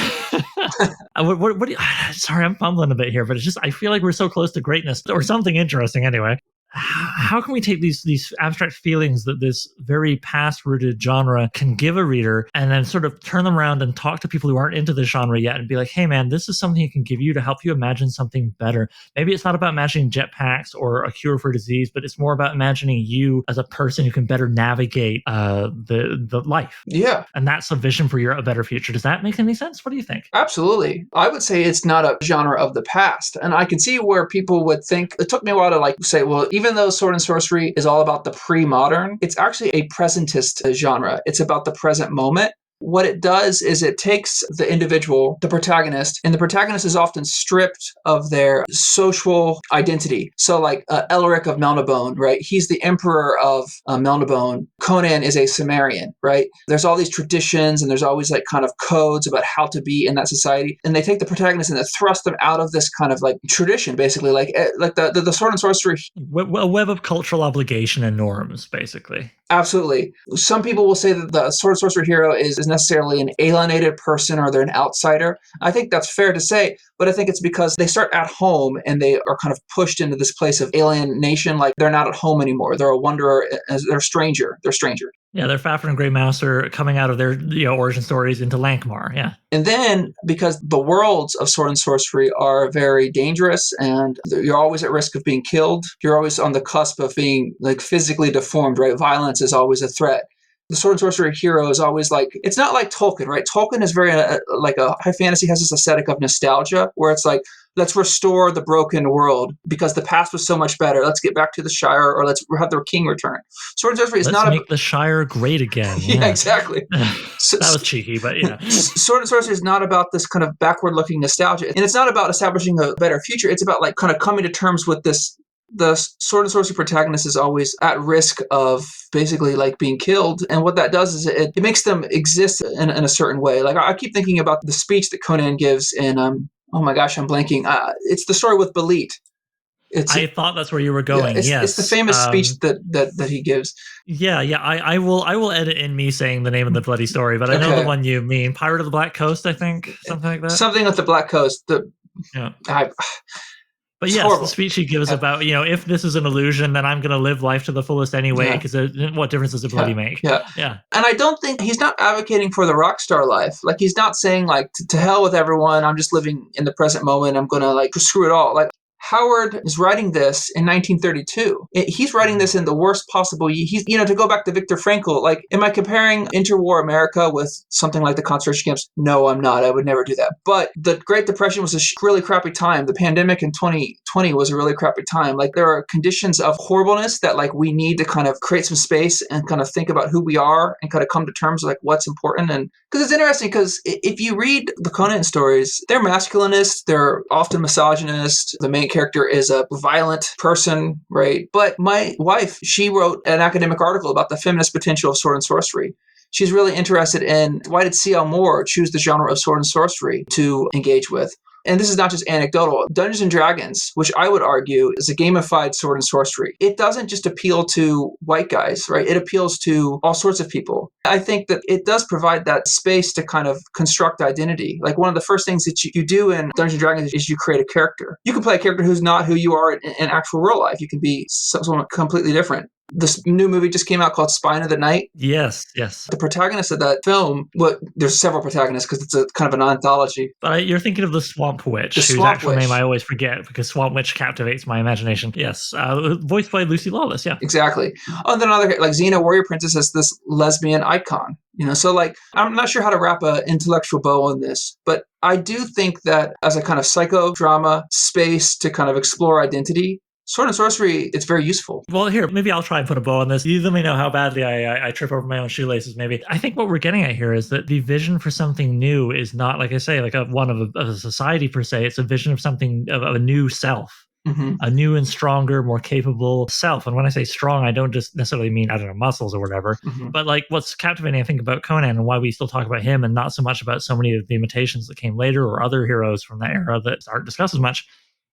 I'm fumbling a bit here, but it's just, I feel like we're so close to greatness or something interesting anyway. How can we take these abstract feelings that this very past-rooted genre can give a reader, and then sort of turn them around and talk to people who aren't into the genre yet and be like, hey man, this is something it can give you to help you imagine something better. Maybe it's not about imagining jetpacks or a cure for disease, but it's more about imagining you as a person who can better navigate the life. Yeah. And that's a vision for a better future. Does that make any sense? What do you think? Absolutely. I would say it's not a genre of the past. And I can see where people would think, it took me a while to say, well, even though Sword and Sorcery is all about the pre-modern, it's actually a presentist genre. It's about the present moment. What it does is it takes the individual, the protagonist, and the protagonist is often stripped of their social identity. So like Elric of Melnibone, right? He's the emperor of Melnibone. Conan is a Cimmerian, right? There's all these traditions and there's always like kind of codes about how to be in that society. And they take the protagonist and they thrust them out of this kind of like tradition, basically, like the Sword and Sorcery. A web of cultural obligation and norms, basically. Absolutely. Some people will say that the Sword and Sorcery hero is necessarily an alienated person or they're an outsider. I think that's fair to say, but I think it's because they start at home and they are kind of pushed into this place of alienation, like they're not at home anymore. They're a wanderer, they're a stranger. They're stranger. Yeah, they're Fafnir and Grey Mouse are coming out of their origin stories into Lankmar, yeah. And then, because the worlds of Sword and Sorcery are very dangerous and you're always at risk of being killed, you're always on the cusp of being like physically deformed, right? Violence is always a threat. The Sword and Sorcery hero is always like, it's not like Tolkien, right? Tolkien is very, like a high fantasy has this aesthetic of nostalgia where it's like, let's restore the broken world because the past was so much better. Let's get back to the Shire or let's have the king return. Sword and Sorcery is let's make the Shire great again. Yeah, exactly. That was cheeky, but yeah. Sword and Sorcery is not about this kind of backward-looking nostalgia. And it's not about establishing a better future. It's about like kind of coming to terms with this. The Sword and Sorcery protagonist is always at risk of basically like being killed. And what that does is it makes them exist in a certain way. Like I keep thinking about the speech that Conan gives in, oh my gosh, I'm blanking. It's the story with Belit. I thought that's where you were going. Yeah, it's the famous speech that he gives. Yeah. I will edit in me saying the name of the bloody story, but I know the one you mean. Pirate of the Black Coast, I think, something like that. Something with the Black Coast. But yes, horrible. The speech he gives about, if this is an illusion, then I'm going to live life to the fullest anyway, because what difference does it bloody make? Yeah. And I don't think he's not advocating for the rock star life. Like he's not saying like to hell with everyone. I'm just living in the present moment. I'm going to like screw it all. Like Howard is writing this in 1932. He's writing this in the worst possible. He's, to go back to Viktor Frankl, like, am I comparing interwar America with something like the concentration camps? No, I'm not. I would never do that. But the Great Depression was a really crappy time. The pandemic in 2020 was a really crappy time. Like, there are conditions of horribleness that, like, we need to kind of create some space and kind of think about who we are and kind of come to terms with, like, what's important. And because it's interesting, because if you read the Conan stories, they're masculinist, they're often misogynist. The main character is a violent person, right? But my wife, she wrote an academic article about the feminist potential of sword and sorcery. She's really interested in why did C.L. Moore choose the genre of sword and sorcery to engage with. And this is not just anecdotal. Dungeons and Dragons, which I would argue is a gamified sword and sorcery, it doesn't just appeal to white guys, right? It appeals to all sorts of people. I think that it does provide that space to kind of construct identity. Like, one of the first things that you do in Dungeons and Dragons is you create a character. You can play a character who's not who you are in actual real life. You can be someone completely different. This new movie just came out called Spine of the Night. Yes. The protagonist of that film, there's several protagonists because it's a kind of an anthology. But you're thinking of the Swamp Witch, whose actual name I always forget because Swamp Witch captivates my imagination. Yes, voiced by Lucy Lawless, yeah. Exactly. And then another, like, Xena Warrior Princess is this lesbian icon. So, like, I'm not sure how to wrap an intellectual bow on this, but I do think that as a kind of psychodrama space to kind of explore identity, sword and sorcery, it's very useful. Well, here, maybe I'll try and put a bow on this. You let me know how badly I trip over my own shoelaces, maybe. I think what we're getting at here is that the vision for something new is not, like I say, like one of a society per se. It's a vision of something, of a new self. Mm-hmm. A new and stronger, more capable self. And when I say strong, I don't just necessarily mean, I don't know, muscles or whatever. Mm-hmm. But like, what's captivating, I think, about Conan and why we still talk about him and not so much about so many of the imitations that came later or other heroes from that era that aren't discussed as much,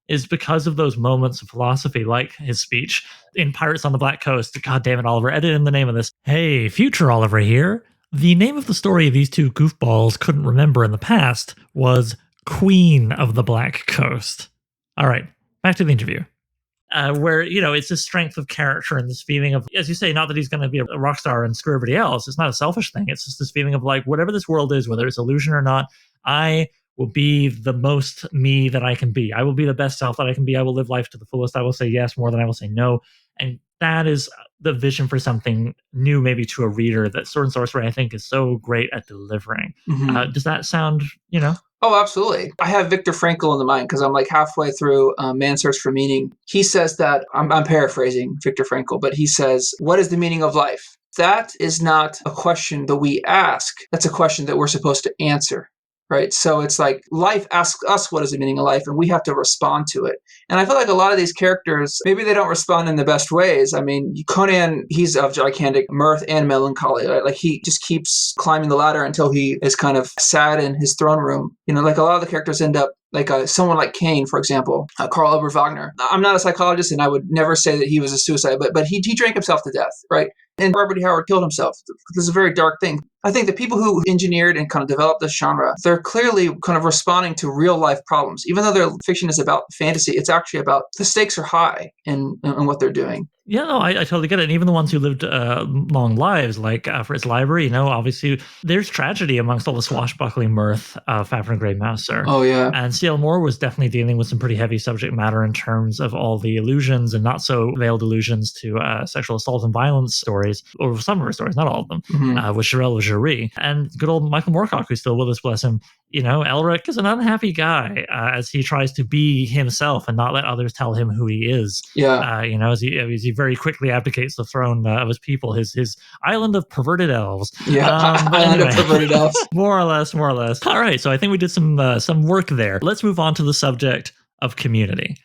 is because of those moments of philosophy, like his speech in Pirates on the Black Coast. God damn it, Oliver, edit in the name of this. Hey, future Oliver here. The name of the story these two goofballs couldn't remember in the past was Queen of the Black Coast. All right, back to the interview. Where, it's this strength of character and this feeling of, as you say, not that he's going to be a rock star and screw everybody else. It's not a selfish thing. It's just this feeling of, like, whatever this world is, whether it's illusion or not, I will be the most me that I can be. I will be the best self that I can be. I will live life to the fullest. I will say yes more than I will say no. And that is the vision for something new, maybe to a reader, that sword and sorcery, I think, is so great at delivering. Mm-hmm. Does that sound, Oh, absolutely. I have Viktor Frankl in the mind because I'm like halfway through Man's Search for Meaning. He says that, I'm paraphrasing Viktor Frankl, but he says, what is the meaning of life? That is not a question that we ask. That's a question that we're supposed to answer. Right. So it's like life asks us what is the meaning of life, and we have to respond to it. And I feel like a lot of these characters, maybe they don't respond in the best ways. I mean, Conan, he's of gigantic mirth and melancholy. Right? Like, he just keeps climbing the ladder until he is kind of sad in his throne room. Like, a lot of the characters end up like someone like Cain, for example, Karl Albert Wagner. I'm not a psychologist, and I would never say that he was a suicide, but he drank himself to death, right? And Robert E. Howard killed himself. This is a very dark thing. I think the people who engineered and kind of developed this genre, they're clearly kind of responding to real life problems. Even though their fiction is about fantasy, it's actually about the stakes are high in what they're doing. Yeah, no, I totally get it. And even the ones who lived long lives, like Fritz Leiber, obviously there's tragedy amongst all the swashbuckling mirth of Fafhrd and Grey Mouser. Oh, yeah. And C.L. Moore was definitely dealing with some pretty heavy subject matter in terms of all the allusions and not so veiled allusions to sexual assault and violence stories, or some of her stories, not all of them, with Jarell Jury. And good old Michael Moorcock, who's still with us, bless him. Elric is an unhappy guy as he tries to be himself and not let others tell him who he is. Yeah. As he very quickly abdicates the throne of his people, his island of perverted elves. Yeah, island of perverted elves. More or less. All right, so I think we did some work there. Let's move on to the subject of community.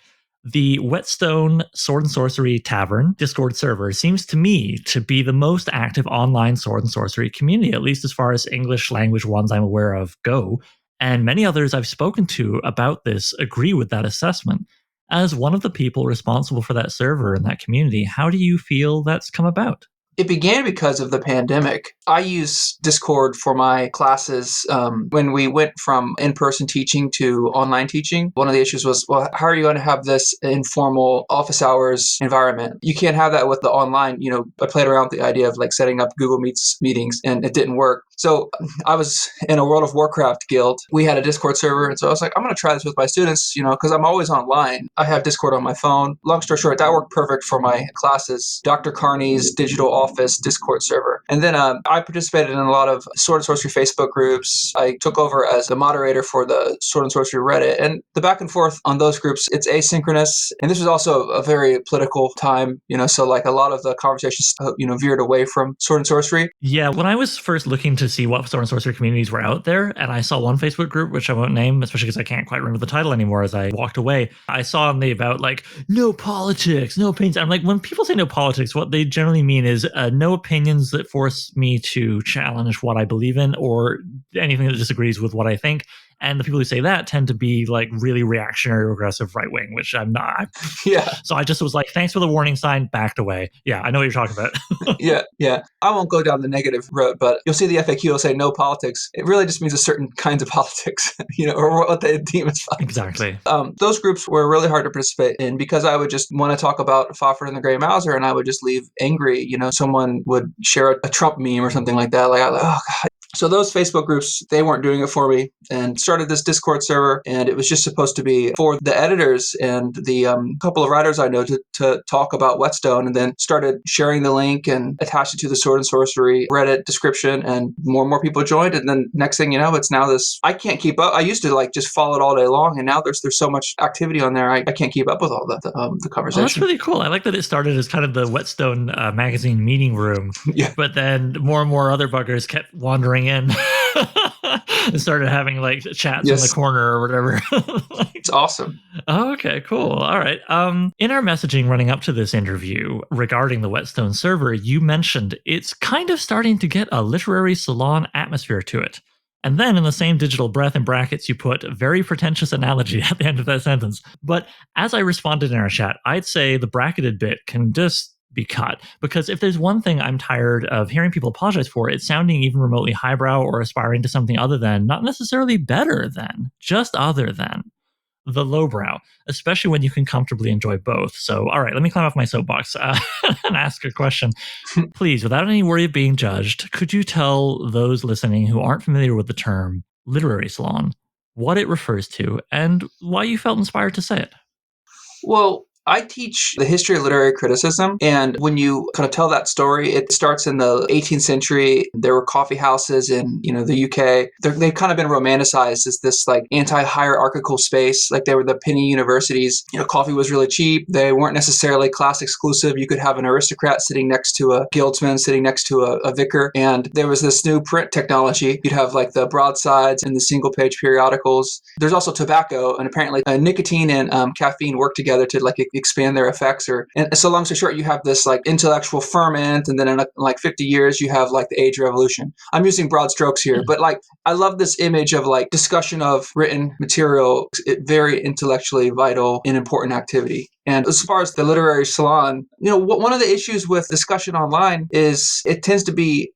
The Whetstone Sword and Sorcery Tavern Discord server seems to me to be the most active online sword and sorcery community, at least as far as English language ones I'm aware of go. And many others I've spoken to about this agree with that assessment. As one of the people responsible for that server and that community, how do you feel that's come about? It began because of the pandemic. I use Discord for my classes. When we went from in-person teaching to online teaching, one of the issues was, well, how are you going to have this informal office hours environment? You can't have that with the online. I played around with the idea of like setting up Google Meets meetings, and it didn't work. So I was in a World of Warcraft guild. We had a Discord server, and so I was like, I'm going to try this with my students, because I'm always online. I have Discord on my phone. Long story short, that worked perfect for my classes. Dr. Carney's Digital Office Discord server. And then I participated in a lot of Sword and Sorcery Facebook groups. I took over as the moderator for the Sword and Sorcery Reddit. And the back and forth on those groups, it's asynchronous. And this was also a very political time, so like a lot of the conversations, veered away from Sword and Sorcery. Yeah, when I was first looking to see what Sword and Sorcery communities were out there, and I saw one Facebook group, which I won't name, especially because I can't quite remember the title anymore as I walked away, I saw on the about like, no politics, no opinions. I'm like, when people say no politics, what they generally mean is no opinions that force me to challenge what I believe in or anything that disagrees with what I think. And the people who say that tend to be like really reactionary, regressive, right wing, which I'm not. Yeah. So I just was like, thanks for the warning sign, backed away. Yeah, I know what you're talking about. Yeah. I won't go down the negative road, but you'll see the FAQ will say no politics. It really just means a certain kinds of politics, or what they deem as politics. Exactly. Those groups were really hard to participate in because I would just want to talk about Fafhrd and the Grey Mouser, and I would just leave angry. Someone would share a Trump meme or something like that. Like, oh God. So those Facebook groups, they weren't doing it for me, and started this Discord server, and it was just supposed to be for the editors and the couple of writers I know to talk about Whetstone, and then started sharing the link and attached it to the Sword and Sorcery Reddit description, and more people joined, and then next thing you know, it's now this, I can't keep up. I used to like just follow it all day long, and now there's so much activity on there, I can't keep up with all the conversation. Well, that's really cool. I like that it started as kind of the Whetstone magazine meeting room, yeah. But then more and more other buggers kept wandering in and started having like chats in the corner or whatever. It's awesome. Oh, okay, cool. All right. In our messaging running up to this interview regarding the Whetstone server, you mentioned it's kind of starting to get a literary salon atmosphere to it. And then in the same digital breath in brackets, you put very pretentious analogy at the end of that sentence. But as I responded in our chat, I'd say the bracketed bit can just be cut, because if there's one thing I'm tired of hearing people apologize for, it's sounding even remotely highbrow or aspiring to something other than, not necessarily better than, just other than the lowbrow, especially when you can comfortably enjoy both. So, all right, let me climb off my soapbox and ask a question. Please, without any worry of being judged, could you tell those listening who aren't familiar with the term literary salon what it refers to and why you felt inspired to say it? Well, I teach the history of literary criticism, and when you kind of tell that story, it starts in the 18th century. There were coffee houses in, the UK. They've kind of been romanticized as this like anti-hierarchical space. Like they were the penny universities. Coffee was really cheap. They weren't necessarily class exclusive. You could have an aristocrat sitting next to a guildsman, sitting next to a vicar. And there was this new print technology. You'd have like the broadsides and the single-page periodicals. There's also tobacco, and apparently nicotine and caffeine work together to like expand their effects. And so long story short, you have this like intellectual ferment, and then in like 50 years, you have like the age revolution. I'm using broad strokes here, but like I love this image of like discussion of written material, very intellectually vital and important activity. And as far as the literary salon, one of the issues with discussion online is it tends to be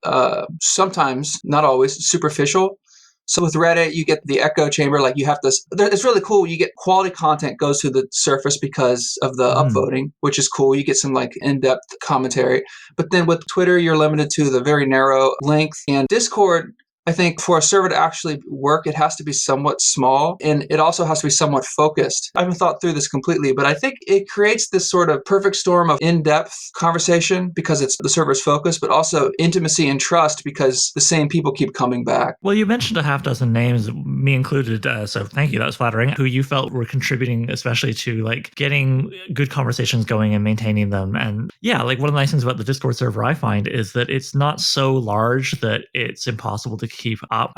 sometimes, not always, superficial. So with Reddit, you get the echo chamber, like you have this, it's really cool. You get quality content goes to the surface because of the upvoting, which is cool. You get some like in-depth commentary. But then with Twitter, you're limited to the very narrow length. And Discord, I think for a server to actually work, it has to be somewhat small, and it also has to be somewhat focused. I haven't thought through this completely, but I think it creates this sort of perfect storm of in-depth conversation because it's the server's focus, but also intimacy and trust because the same people keep coming back. Well, you mentioned a half dozen names, me included, so thank you, that was flattering, who you felt were contributing especially to like getting good conversations going and maintaining them. And yeah, like one of the nice things about the Discord server I find is that it's not so large that it's impossible to keep up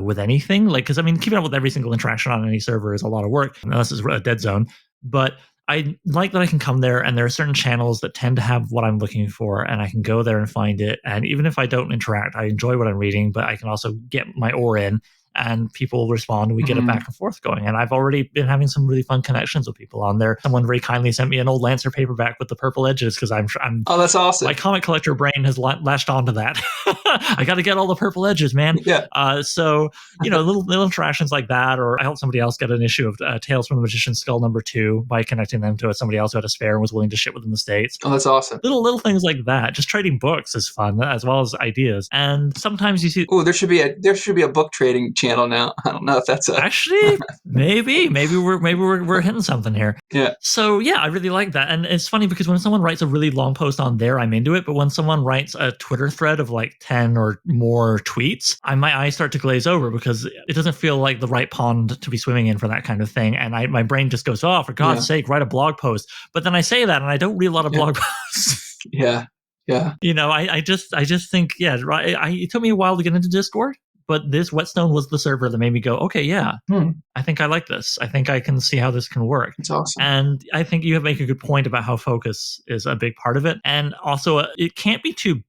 with anything. Like, because I mean, keeping up with every single interaction on any server is a lot of work, unless it's a dead zone. But I like that I can come there and there are certain channels that tend to have what I'm looking for, and I can go there and find it. And even if I don't interact, I enjoy what I'm reading, but I can also get my oar in and people respond and we get a back and forth going. And I've already been having some really fun connections with people on there. Someone very kindly sent me an old Lancer paperback with the purple edges because I'm oh, that's awesome. My comic collector brain has latched onto that. I got to get all the purple edges, man. Yeah. So, little interactions like that, or I helped somebody else get an issue of Tales from the Magician's Skull #2 by connecting them to somebody else who had a spare and was willing to ship within the States. Oh, that's awesome. Little things like that. Just trading books is fun, as well as ideas. And sometimes you see, there should be a book trading channel now. I don't know if that's actually maybe we're hitting something here. Yeah. So yeah, I really like that. And it's funny because when someone writes a really long post on there, I'm into it. But when someone writes a Twitter thread of like 10 or more tweets, my eyes start to glaze over because it doesn't feel like the right pond to be swimming in for that kind of thing. And my brain just goes, oh, for God's sake, write a blog post. But then I say that and I don't read a lot of blog posts. Yeah. Yeah. I just think, it took me a while to get into Discord. But this Whetstone was the server that made me go, okay, yeah, I think I like this. I think I can see how this can work. It's awesome. And I think you make a good point about how focus is a big part of it. And also, it can't be too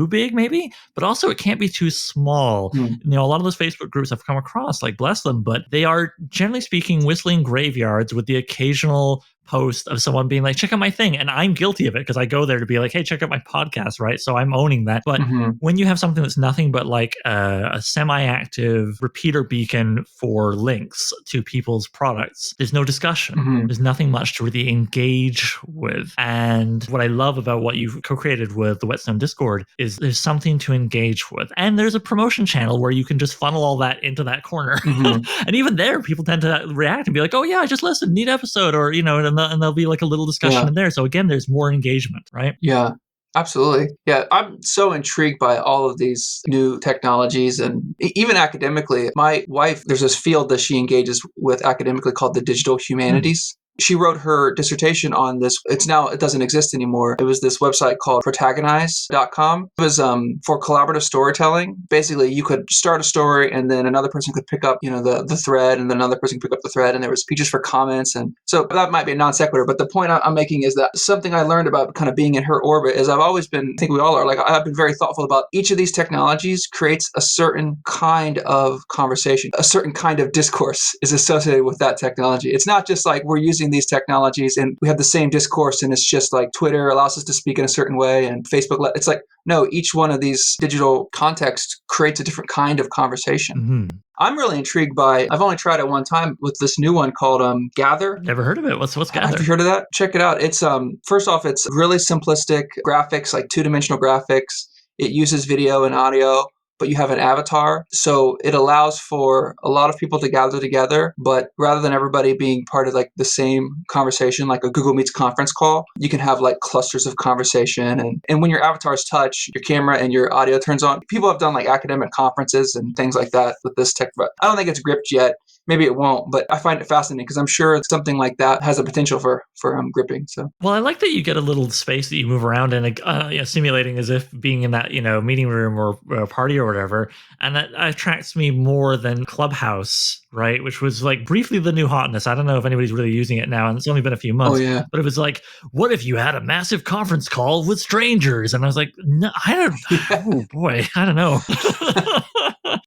big, maybe, but also it can't be too small. A lot of those Facebook groups I've come across, like, bless them, but they are, generally speaking, whistling graveyards with the occasional post of someone being like, check out my thing. And I'm guilty of it because I go there to be like, hey, check out my podcast, right? So I'm owning that. But when you have something that's nothing but like a semi-active repeater beacon for links to people's products, there's no discussion. There's nothing much to really engage with. And what I love about what you've co-created with the Whetstone Discord is there's something to engage with. And there's a promotion channel where you can just funnel all that into that corner. And even there, people tend to react and be like, oh yeah, I just listened, neat episode, or, and there'll be like a little discussion in there. So again, there's more engagement, right? Yeah, absolutely. Yeah, I'm so intrigued by all of these new technologies, and even academically. My wife, there's this field that she engages with academically called the digital humanities. She wrote her dissertation on this. It doesn't exist anymore. It was this website called protagonize.com. It was for collaborative storytelling. Basically, you could start a story and then another person could pick up, the thread, and then another person could pick up the thread, and there was features for comments. And so that might be a non sequitur, but the point I'm making is that something I learned about kind of being in her orbit is I've always been, I think we all are, like, I've been very thoughtful about each of these technologies creates a certain kind of conversation, a certain kind of discourse is associated with that technology. It's not just like we're using these technologies and we have the same discourse and it's just like Twitter allows us to speak in a certain way and Facebook, it's like, no, each one of these digital contexts creates a different kind of conversation. I'm really intrigued by, I've only tried it one time with this new one called Gather. Never heard of it. What's Gather? Have you heard of that? Check it out. It's first off, it's really simplistic graphics, like 2-dimensional graphics. It uses video and audio, but you have an avatar. So it allows for a lot of people to gather together, but rather than everybody being part of like the same conversation, like a Google Meets conference call, you can have like clusters of conversation. And when your avatars touch, your camera and your audio turns on. People have done like academic conferences and things like that with this tech, but I don't think it's gripped yet. Maybe it won't, but I find it fascinating because I'm sure something like that has a potential for gripping. So, well, I like that you get a little space that you move around in, simulating as if being in that meeting room or party or whatever, and that attracts me more than Clubhouse, right? Which was like briefly the new hotness. I don't know if anybody's really using it now, and it's only been a few months. Oh yeah, but it was like, what if you had a massive conference call with strangers? And I was like, no, I don't. Oh boy, I don't know.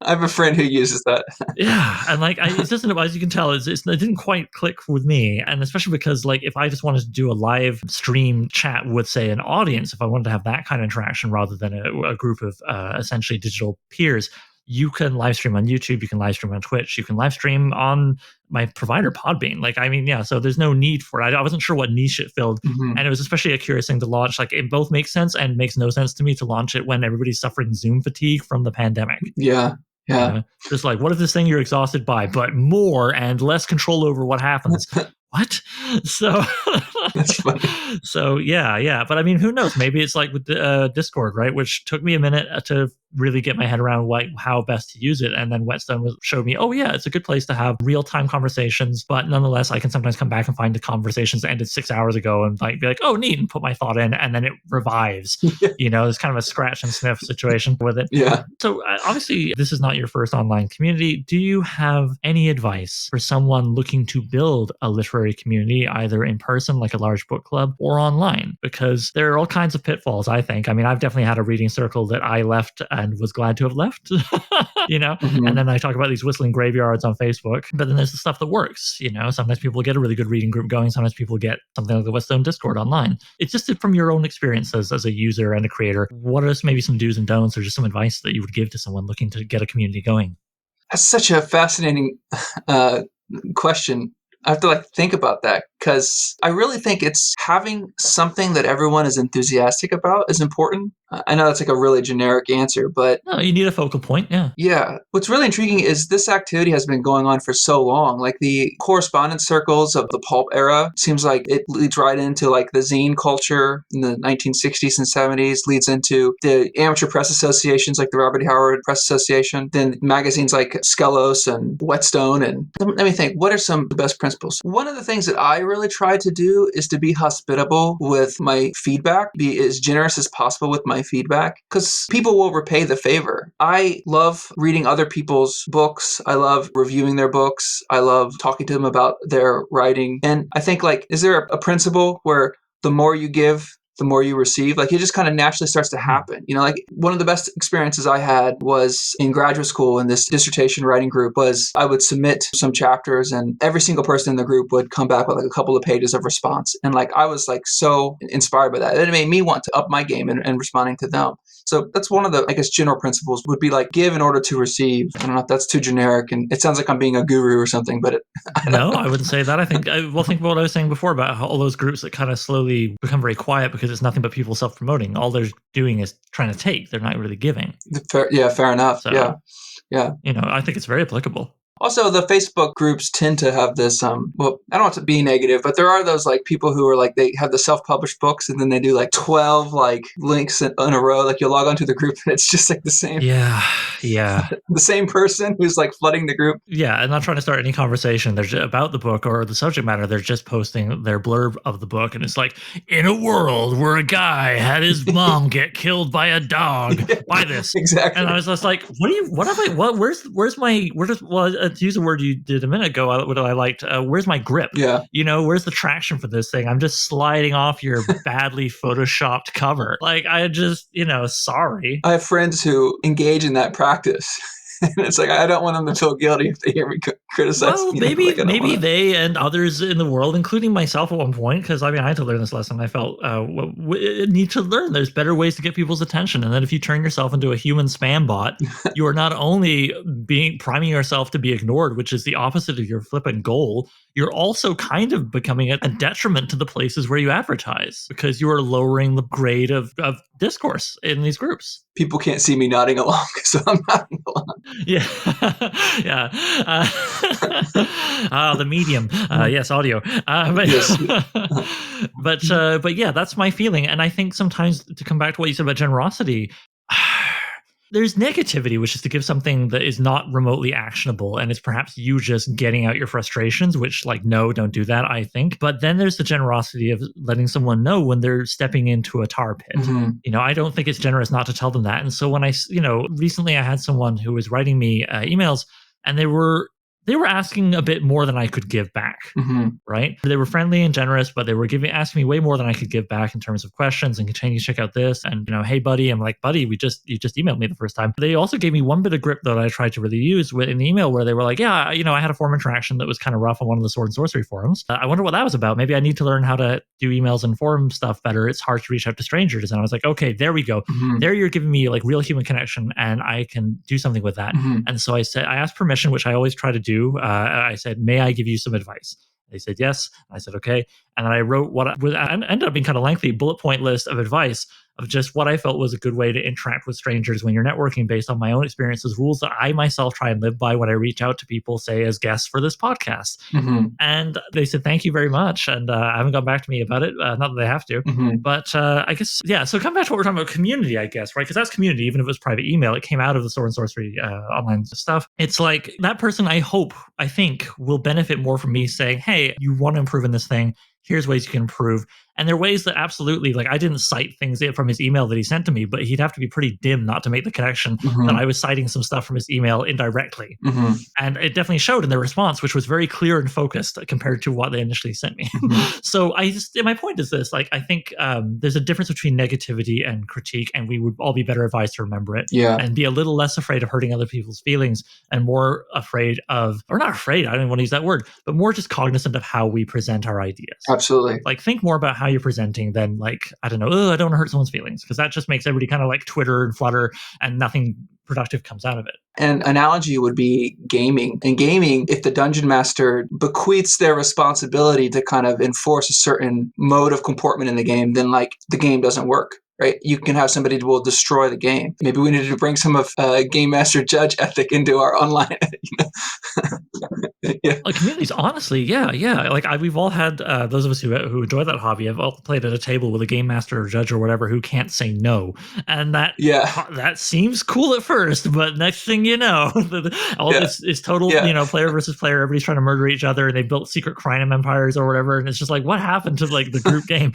I have a friend who uses that. Yeah, and like it doesn't, as you can tell, it didn't quite click with me, and especially because like if I just wanted to do a live stream chat with, say, an audience, if I wanted to have that kind of interaction rather than a group of essentially digital peers, you can live stream on YouTube, you can live stream on Twitch, you can live stream on my provider Podbean. Like, I mean, yeah, so there's no need for it. I wasn't sure what niche it filled. And it was especially a curious thing to launch. Like, it both makes sense and makes no sense to me to launch it when everybody's suffering Zoom fatigue from the pandemic. Yeah. Just like, what is this thing you're exhausted by, but more and less control over what happens? What? So that's funny. So yeah. But I mean, who knows? Maybe it's like with Discord, right? Which took me a minute to really get my head around how best to use it. And then Whetstone showed me, oh yeah, it's a good place to have real-time conversations, but nonetheless, I can sometimes come back and find the conversations that ended 6 hours ago and like be like, oh neat, and put my thought in, and then it revives. There's kind of a scratch and sniff situation with it. Yeah. So obviously, this is not your first online community. Do you have any advice for someone looking to build a literary community, either in person, like a large book club, or online? Because there are all kinds of pitfalls, I think. I mean, I've definitely had a reading circle that I left and was glad to have left. And then I talk about these whistling graveyards on Facebook. But then there's the stuff that works. Sometimes people get a really good reading group going. Sometimes people get something like the Whetstone Discord online. It's just from your own experience as a user and a creator. What are maybe some do's and don'ts or just some advice that you would give to someone looking to get a community going? That's such a fascinating question. I have to think about that, because I really think it's having something that everyone is enthusiastic about is important. I know that's a really generic answer, but no, you need a focal point. Yeah. What's really intriguing is this activity has been going on for so long. The correspondence circles of the pulp era seems like it leads right into the zine culture in the 1960s and 70s, leads into the amateur press associations like the Robert E. Howard Press Association, then magazines like Skelos and Whetstone. And let me think, what are some of the best principles? One of the things that I really try to do is to be hospitable with my feedback, be as generous as possible with my feedback, because people will repay the favor. I love reading other people's books. I love reviewing their books. I love talking to them about their writing. And I think is there a principle where the more you give, the more you receive? It just kind of naturally starts to happen. One of the best experiences I had was in graduate school in this dissertation writing group. Was I would submit some chapters and every single person in the group would come back with a couple of pages of response. And I was so inspired by that. It made me want to up my game and responding to them. So that's one of the, general principles would be give in order to receive. I don't know if that's too generic and it sounds like I'm being a guru or something, but No, I wouldn't say that. I think think about what I was saying before about how all those groups that kind of slowly become very quiet because it's nothing but people self-promoting. All they're doing is trying to take. They're not really giving. Fair enough. So, yeah. I think it's very applicable. Also, the Facebook groups tend to have this, I don't want to be negative, but there are those people who are they have the self-published books and then they do 12 links in a row. You'll log onto the group and it's just the same. Yeah. The same person who's flooding the group. Yeah, and not trying to start any conversation. They're about the book or the subject matter. They're just posting their blurb of the book. And it's in a world where a guy had his mom get killed by a dog, buy this. Exactly. And I was just to use a word you did a minute ago, what I liked, where's my grip? Yeah. Where's the traction for this thing? I'm just sliding off your badly photoshopped cover. I just, sorry. I have friends who engage in that practice. And it's I don't want them to feel guilty if they hear me criticize. Well, maybe they and others in the world, including myself at one point, because I had to learn this lesson. I felt need to learn. There's better ways to get people's attention, and then if you turn yourself into a human spam bot, you are not only priming yourself to be ignored, which is the opposite of your flippant goal. You're also kind of becoming a detriment to the places where you advertise because you are lowering the grade of discourse in these groups. People can't see me nodding along, so I'm nodding along. Yeah. Yeah. The medium. Yes, audio. Yes. But yeah, that's my feeling. And I think sometimes, to come back to what you said about generosity, there's negativity, which is to give something that is not remotely actionable, and it's perhaps you just getting out your frustrations, which no, don't do that, I think. But then there's the generosity of letting someone know when they're stepping into a tar pit. Mm-hmm. I don't think it's generous not to tell them that. And so when recently I had someone who was writing me emails, and they were asking a bit more than I could give back, right? They were friendly and generous, but they were asking me way more than I could give back in terms of questions and can you check out this? And, hey, buddy, I'm like, buddy, you just emailed me the first time. They also gave me one bit of grip that I tried to really use in the email where they were like, yeah, I had a forum interaction that was kind of rough on one of the Sword and Sorcery forums. I wonder what that was about. Maybe I need to learn how to do emails and forum stuff better. It's hard to reach out to strangers. And I was like, okay, there we go. Mm-hmm. There you're giving me real human connection and I can do something with that. Mm-hmm. And so I asked permission, which I always try to do. I said, may I give you some advice? They said yes. I said, okay. And then I wrote what ended up being kind of lengthy bullet point list of advice of just what I felt was a good way to interact with strangers when you're networking based on my own experiences, rules that I myself try and live by when I reach out to people, say as guests for this podcast. Mm-hmm. And they said, thank you very much. And haven't gone back to me about it. Not that they have to, but I guess, yeah. So come back to what we're talking about, community, I guess, right? Because that's community, even if it was private email, it came out of the Sword and Sorcery online stuff. It's that person, I think will benefit more from me saying, hey, you want to improve in this thing. Here's ways you can improve. And there are ways that absolutely, like, I didn't cite things from his email that he sent to me, but he'd have to be pretty dim not to make the connection that I was citing some stuff from his email indirectly. And it definitely showed in their response, which was very clear and focused compared to what they initially sent me. So my point is this, like, I think there's a difference between negativity and critique, and we would all be better advised to remember it and be a little less afraid of hurting other people's feelings and more afraid of, or not afraid, I don't even want to use that word, but more just cognizant of how we present our ideas. Absolutely. Like, think more about how you're presenting than, like, I don't know, I don't want to hurt someone's feelings, because that just makes everybody kind of like Twitter and flutter and nothing productive comes out of it. An analogy would be gaming. In gaming, if the dungeon master bequeaths their responsibility to kind of enforce a certain mode of comportment in the game, then like the game doesn't work. Right? You can have somebody who will destroy the game. Maybe we need to bring some of game master judge ethic into our online. Communities, honestly, yeah. Like we've all had those of us who enjoy that hobby have all played at a table with a game master or judge or whatever who can't say no, and that seems cool at first, but next thing you know, it's total player versus player. Everybody's trying to murder each other, and they built secret crime empires or whatever, and it's just like, what happened to like the group game?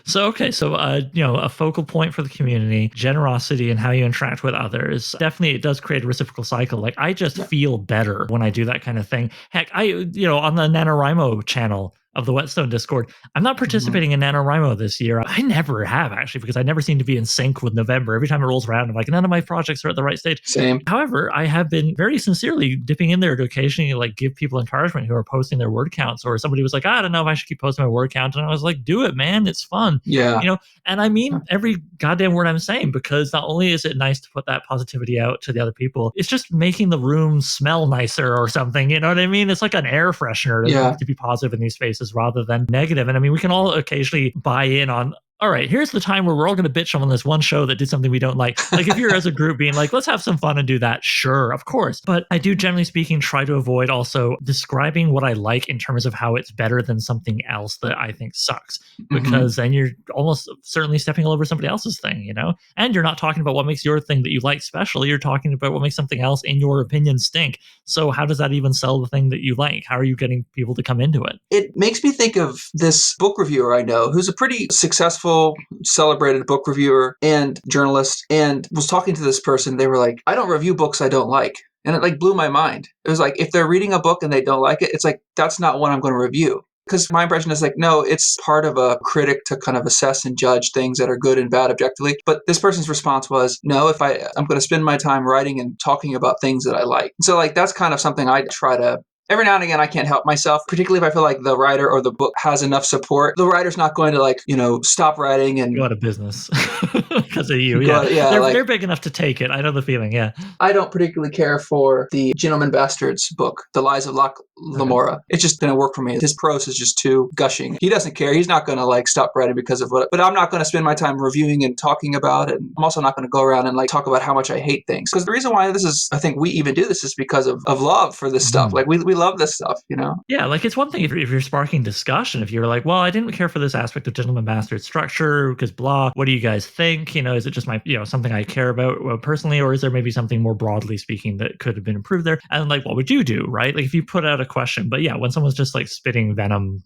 So a focal point for the community, generosity, and how you interact with others. Definitely, it does create a reciprocal cycle. Like, I just feel better when I do that kind of thing. Heck, on the NaNoWriMo channel of the Whetstone Discord, I'm not participating in NaNoWriMo this year. I never have, actually, because I never seem to be in sync with November. Every time it rolls around, I'm like, none of my projects are at the right stage. Same. However, I have been very sincerely dipping in there to occasionally like give people encouragement who are posting their word counts, or somebody was like, I don't know if I should keep posting my word count. And I was like, do it, man. It's fun. Yeah. And I mean every goddamn word I'm saying, because not only is it nice to put that positivity out to the other people, it's just making the room smell nicer or something. You know what I mean? It's like an air freshener to be positive in these spaces rather than negative. And I mean, we can all occasionally buy in on, all right, here's the time where we're all going to bitch on this one show that did something we don't like. Like, if you're as a group being like, let's have some fun and do that, sure, of course. But I do, generally speaking, try to avoid also describing what I like in terms of how it's better than something else that I think sucks. Because then you're almost certainly stepping all over somebody else's thing, And you're not talking about what makes your thing that you like special. You're talking about what makes something else, in your opinion, stink. So how does that even sell the thing that you like? How are you getting people to come into it? It makes me think of this book reviewer I know who's a pretty successful, celebrated book reviewer and journalist, and was talking to this person. They were like, I don't review books I don't like. And it like blew my mind. It was like, if they're reading a book and they don't like it, it's like, that's not one I'm going to review. Because my impression is like, no, it's part of a critic to kind of assess and judge things that are good and bad objectively. But this person's response was, no, I'm going to spend my time writing and talking about things that I like. So like, that's kind of something I try to, every now and again, I can't help myself, particularly if I feel like the writer or the book has enough support. The writer's not going to like, stop writing and go out of business because of you. They're big enough to take it. I know the feeling. Yeah. I don't particularly care for the Gentleman Bastards book, The Lies of Locke Lamora. It's just didn't work for me. His prose is just too gushing. He doesn't care. He's not going to like stop writing because of but I'm not going to spend my time reviewing and talking about it. I'm also not going to go around and like talk about how much I hate things. Because the reason why I think we even do this is because of love for this stuff. Like we love this stuff, Yeah, like it's one thing if you're sparking discussion, if you're like, well, I didn't care for this aspect of Gentleman Bastard structure because blah, what do you guys think? Is it just my, something I care about personally, or is there maybe something more broadly speaking that could have been improved there? And like, what would you do, right? Like if you put out a question, but yeah, when someone's just like spitting venom.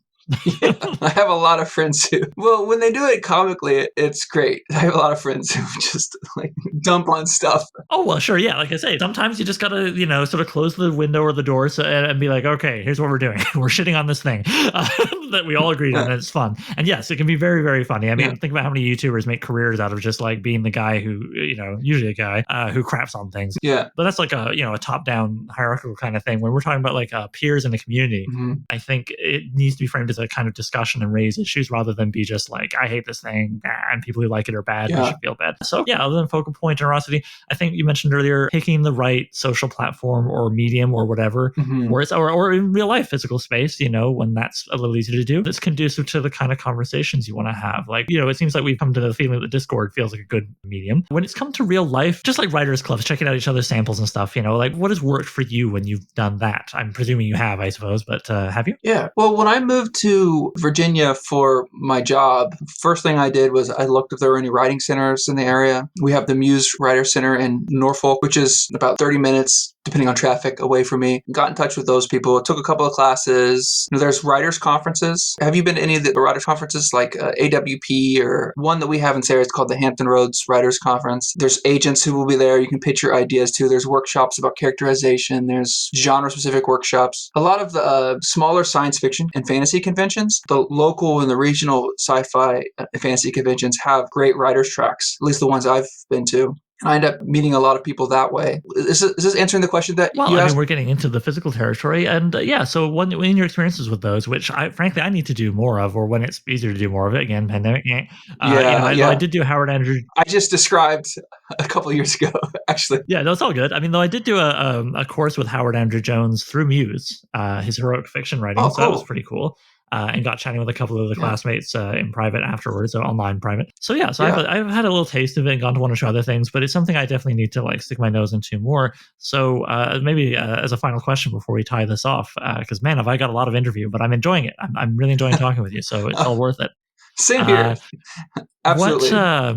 I have a lot of friends who, well, when they do it comically, it's great. I have a lot of friends who just like dump on stuff. Oh, well, sure. Yeah. Like I say, sometimes you just got to, sort of close the window or the door and be like, okay, here's what we're doing. We're shitting on this thing that we all agreed on, and it's fun. And yes, it can be very, very funny. I mean, think about how many YouTubers make careers out of just like being the guy who, usually a guy who craps on things. Yeah. But that's like a top-down hierarchical kind of thing. When we're talking about like peers in the community, I think it needs to be framed as a kind of discussion and raise issues rather than be just like, I hate this thing and people who like it are bad. They should feel bad. So yeah, other than focal point generosity, I think you mentioned earlier picking the right social platform or medium or whatever, or in real life physical space, when that's a little easier to do, that's conducive to the kind of conversations you want to have. Like, it seems like we've come to the feeling that Discord feels like a good medium. When it's come to real life, just like writers clubs, checking out each other's samples and stuff, like what has worked for you when you've done that? I'm presuming you have, I suppose, but have you? Yeah. Well, when I moved to Virginia for my job, first thing I did was I looked if there were any writing centers in the area. We have the Muse Writer Center in Norfolk, which is about 30 minutes depending on traffic, away from me. Got in touch with those people, took a couple of classes. There's writers' conferences. Have you been to any of the writers' conferences like AWP, or one that we have in Sarah? It's called the Hampton Roads Writers' Conference. There's agents who will be there. You can pitch your ideas to. There's workshops about characterization. There's genre-specific workshops. A lot of the smaller science fiction and fantasy conventions, the local and the regional sci-fi and fantasy conventions have great writers' tracks, at least the ones I've been to. I end up meeting a lot of people that way. Is this answering the question that you asked? Well, I mean, we're getting into the physical territory. And so when in your experiences with those, which frankly, I need to do more of, or when it's easier to do more of it, again, pandemic. I did do Howard Andrew. I just described a couple of years ago, actually. Yeah, no, it's all good. I mean, though I did do a course with Howard Andrew Jones through Muse, his heroic fiction writing. Oh, so that was pretty cool. And got chatting with a couple of the classmates in private afterwards, so online private. So I've had a little taste of it and gone to one or two other things, but it's something I definitely need to like stick my nose into more. So maybe as a final question before we tie this off, because man, have I got a lot of interview, but I'm enjoying it. I'm really enjoying talking with you, so it's all worth it. Same here. Absolutely. What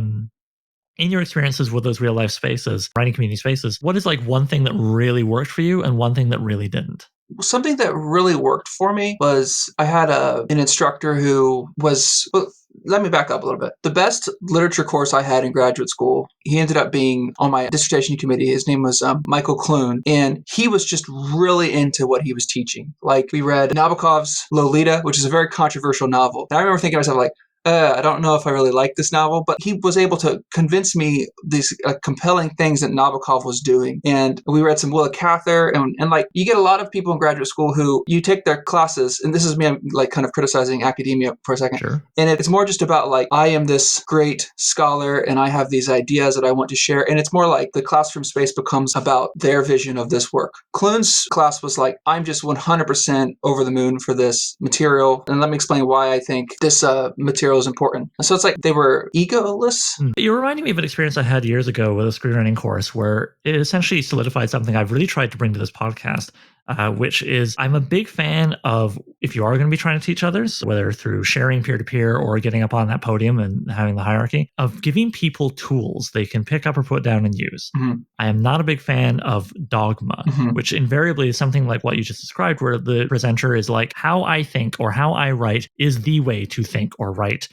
in your experiences with those real life spaces, writing community spaces, what is like one thing that really worked for you and one thing that really didn't? Something that really worked for me was I had an instructor who was, well, let me back up a little bit. The best literature course I had in graduate school, he ended up being on my dissertation committee. His name was Michael Clune, and he was just really into what he was teaching. Like, we read Nabokov's Lolita, which is a very controversial novel. And I remember thinking to myself, like, I don't know if I really like this novel, but he was able to convince me these compelling things that Nabokov was doing. And we read some Willa Cather, and like, you get a lot of people in graduate school who you take their classes, and this is me, I'm like kind of criticizing academia for a second. Sure. And it's more just about like, I am this great scholar and I have these ideas that I want to share. And it's more like the classroom space becomes about their vision of this work. Clune's class was like, I'm just 100% over the moon for this material. And let me explain why I think this material is important. So it's like they were egoless. You're reminding me of an experience I had years ago with a screenwriting course where it essentially solidified something I've really tried to bring to this podcast, which is I'm a big fan of, if you are going to be trying to teach others, whether through sharing peer-to-peer or getting up on that podium and having the hierarchy, of giving people tools they can pick up or put down and use. Mm-hmm. I am not a big fan of dogma, which invariably is something like what you just described, where the presenter is like, how I think or how I write is the way to think or write.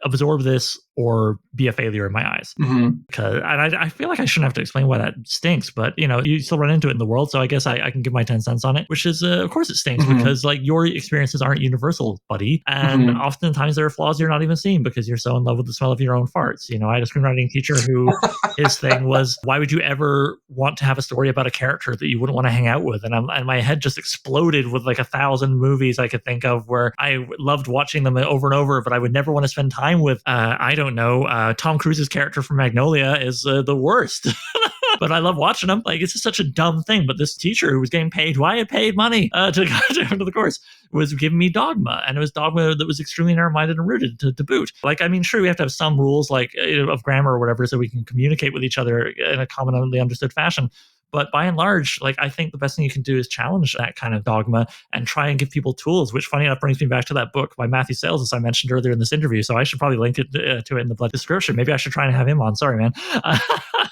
Absorb this or be a failure in my eyes. Because I feel like I shouldn't have to explain why that stinks, but you still run into it in the world. So I guess I can give my 10 cents on it, which is, of course it stinks because like your experiences aren't universal, buddy. And oftentimes there are flaws you're not even seeing because you're so in love with the smell of your own farts. I had a screenwriting teacher who his thing was, why would you ever want to have a story about a character that you wouldn't want to hang out with? And my head just exploded with like 1,000 movies I could think of where I loved watching them over and over, but I would never want to spend time with, I don't know, Tom Cruise's character from Magnolia is the worst. But I love watching them. Like, it's just such a dumb thing. But this teacher who was getting paid, who I had paid money to go to the course, was giving me dogma. And it was dogma that was extremely narrow-minded and rooted to boot. Like, I mean, sure, we have to have some rules like of grammar or whatever so we can communicate with each other in a commonly understood fashion. But by and large, like, I think the best thing you can do is challenge that kind of dogma and try and give people tools, which funny enough brings me back to that book by Matthew Sales, as I mentioned earlier in this interview. So I should probably link it to it in the description. Maybe I should try and have him on. Sorry, man.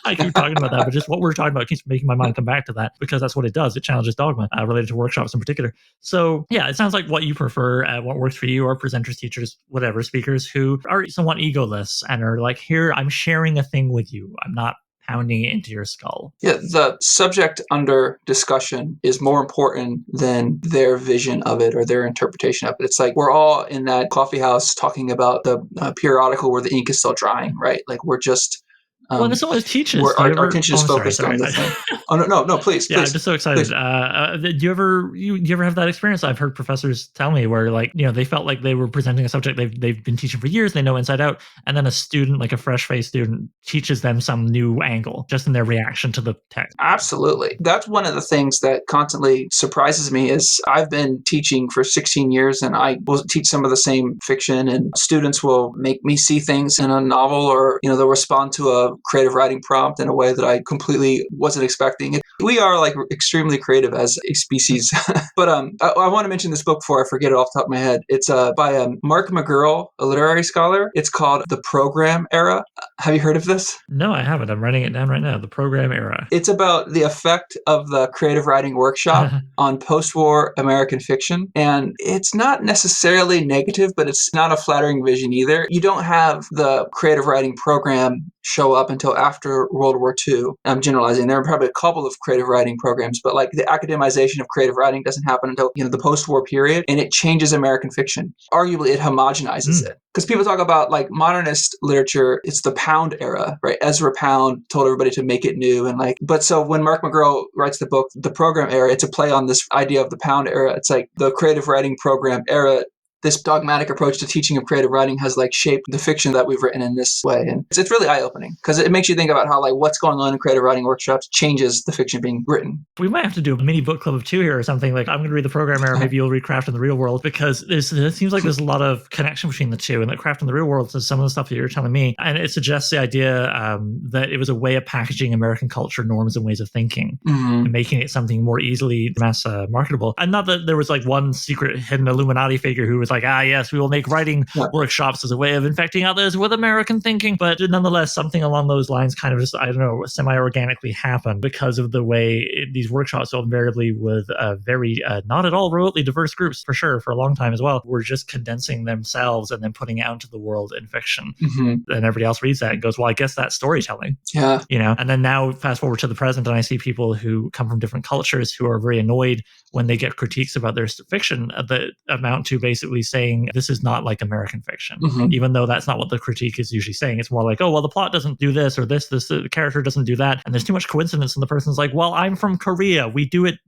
I keep talking about that, but just what we're talking about keeps making my mind come back to that because that's what it does. It challenges dogma related to workshops in particular. So yeah, it sounds like what you prefer, what works for you, or presenters, teachers, whatever, speakers who are somewhat egoless and are like, here, I'm sharing a thing with you. I'm not pounding it into your skull. Yeah, the subject under discussion is more important than their vision of it or their interpretation of it. It's like we're all in that coffee house talking about the periodical where the ink is still drying, right? Like we're just... well, and someone teaches. Our attention is focused on the thing. Oh, no, please. Yeah, I'm just so excited. Do you ever have that experience? I've heard professors tell me where, like, they felt like they were presenting a subject they've been teaching for years, they know inside out, and then a student, like a fresh-faced student, teaches them some new angle just in their reaction to the text. Absolutely. That's one of the things that constantly surprises me is I've been teaching for 16 years, and I will teach some of the same fiction, and students will make me see things in a novel, or they'll respond to a creative writing prompt in a way that I completely wasn't expecting. We are like extremely creative as a species. But I want to mention this book before I forget it off the top of my head. It's by Mark McGurl, a literary scholar. It's called The Program Era. Have you heard of this? No, I haven't. I'm writing it down right now. The Program Era. It's about the effect of the creative writing workshop on post-war American fiction. And it's not necessarily negative, but it's not a flattering vision either. You don't have the creative writing program show up until after World War II. I'm generalizing. There are probably a couple of creative writing programs, but like the academization of creative writing doesn't happen until, the post-war period, and it changes American fiction. Arguably, it homogenizes it. Because people talk about like modernist literature, it's the Pound era, right? Ezra Pound told everybody to make it new. But so when Mark McGurl writes the book, The Program Era, it's a play on this idea of the Pound era. It's like the creative writing program era. This dogmatic approach to teaching of creative writing has like shaped the fiction that we've written in this way. And it's really eye-opening because it makes you think about how like what's going on in creative writing workshops changes the fiction being written. We might have to do a mini book club of two here or something. Like I'm going to read The Program Era, maybe you'll read Craft in the Real World, because it seems like there's a lot of connection between the two, and that Craft in the Real World is some of the stuff that you're telling me. And it suggests the idea that it was a way of packaging American culture norms and ways of thinking and making it something more easily mass marketable. And not that there was like one secret hidden Illuminati figure who was like, yes, we will make writing workshops as a way of infecting others with American thinking. But nonetheless, something along those lines kind of just, I don't know, semi-organically happened because of the way these workshops so invariably with very not at all remotely diverse groups, for sure, for a long time as well, were just condensing themselves and then putting it out into the world in fiction. And everybody else reads that and goes, well, I guess that's storytelling. Yeah. And then now fast forward to the present, and I see people who come from different cultures who are very annoyed when they get critiques about their fiction that amount to basically saying, this is not like American fiction, even though that's not what the critique is usually saying. It's more like, oh, well, the plot doesn't do this or this, the character doesn't do that. And there's too much coincidence. And the person's like, well, I'm from Korea. We do it,